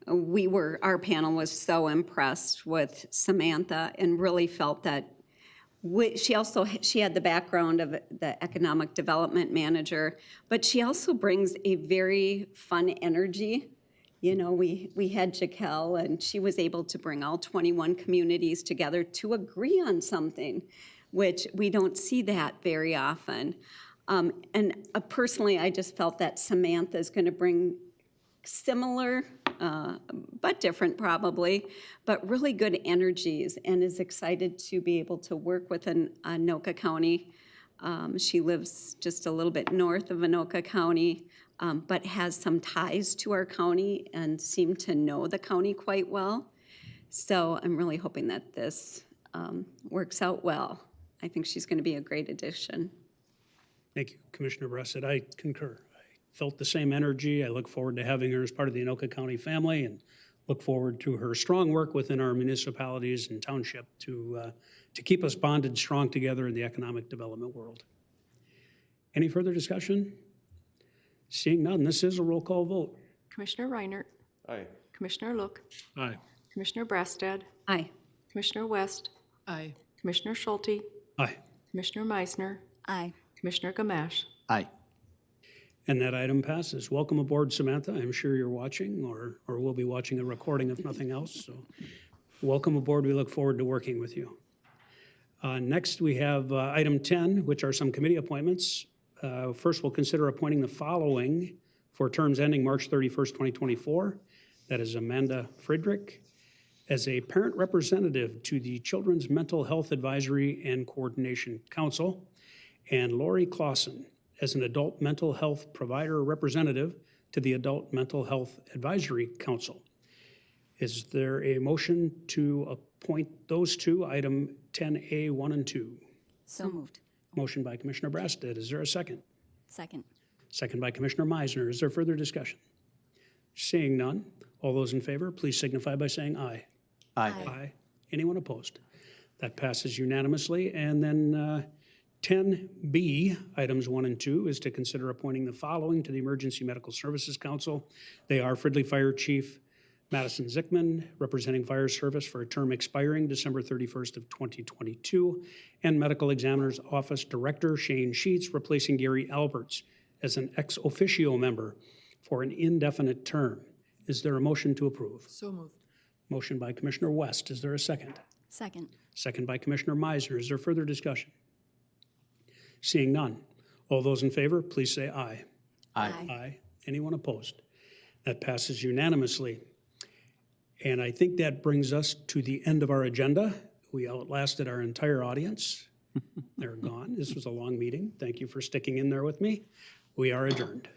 our panel was so impressed with Samantha and really felt that she had the background of the economic development manager, but she also brings a very fun energy. You know, we had Jaquel, and she was able to bring all 21 communities together to agree on something, which we don't see that very often. And personally, I just felt that Samantha is going to bring similar, but different probably, but really good energies, and is excited to be able to work with Anoka County. She lives just a little bit north of Anoka County, but has some ties to our county and seemed to know the county quite well. So I'm really hoping that this works out well. I think she's going to be a great addition. Thank you, Commissioner Breasted. I concur. I felt the same energy. I look forward to having her as part of the Anoka County family, and look forward to her strong work within our municipalities and township to keep us bonded strong together in the economic development world. Any further discussion? Seeing none, this is a roll call vote. Commissioner Reinert. Aye. Commissioner Look. Aye. Commissioner Brassad. Aye. Commissioner West. Aye. Commissioner Schulte. Aye. Commissioner Meisner. Aye. Commissioner Gamache. Aye. And that item passes. Welcome aboard, Samantha. I'm sure you're watching or will be watching a recording if nothing else. So welcome aboard. We look forward to working with you. Next, we have item 10, which are some committee appointments. First, we'll consider appointing the following for terms ending March 31st, 2024. That is Amanda Friedrich as a parent representative to the Children's Mental Health Advisory and Coordination Council, and Lori Clausen as an adult mental health provider representative to the Adult Mental Health Advisory Council. Is there a motion to appoint those two, item 10A, 1 and 2? So moved. Motion by Commissioner Brassad. Is there a second? Second. Second by Commissioner Meisner. Is there further discussion? Seeing none, all those in favor, please signify by saying aye. Aye. Aye. Anyone opposed? That passes unanimously. And then 10B, items 1 and 2, is to consider appointing the following to the Emergency Medical Services Council. They are Fridley Fire Chief Madison Zickman, representing Fire Service for a term expiring December 31st of 2022, and Medical Examiner's Office Director Shane Sheets, replacing Gary Alberts as an ex officio member for an indefinite term. Is there a motion to approve? So moved. Motion by Commissioner West. Is there a second? Second. Second by Commissioner Meisner. Is there further discussion? Seeing none, all those in favor, please say aye. Aye. Aye. Anyone opposed? That passes unanimously. And I think that brings us to the end of our agenda. We outlasted our entire audience. They're gone. This was a long meeting. Thank you for sticking in there with me. We are adjourned.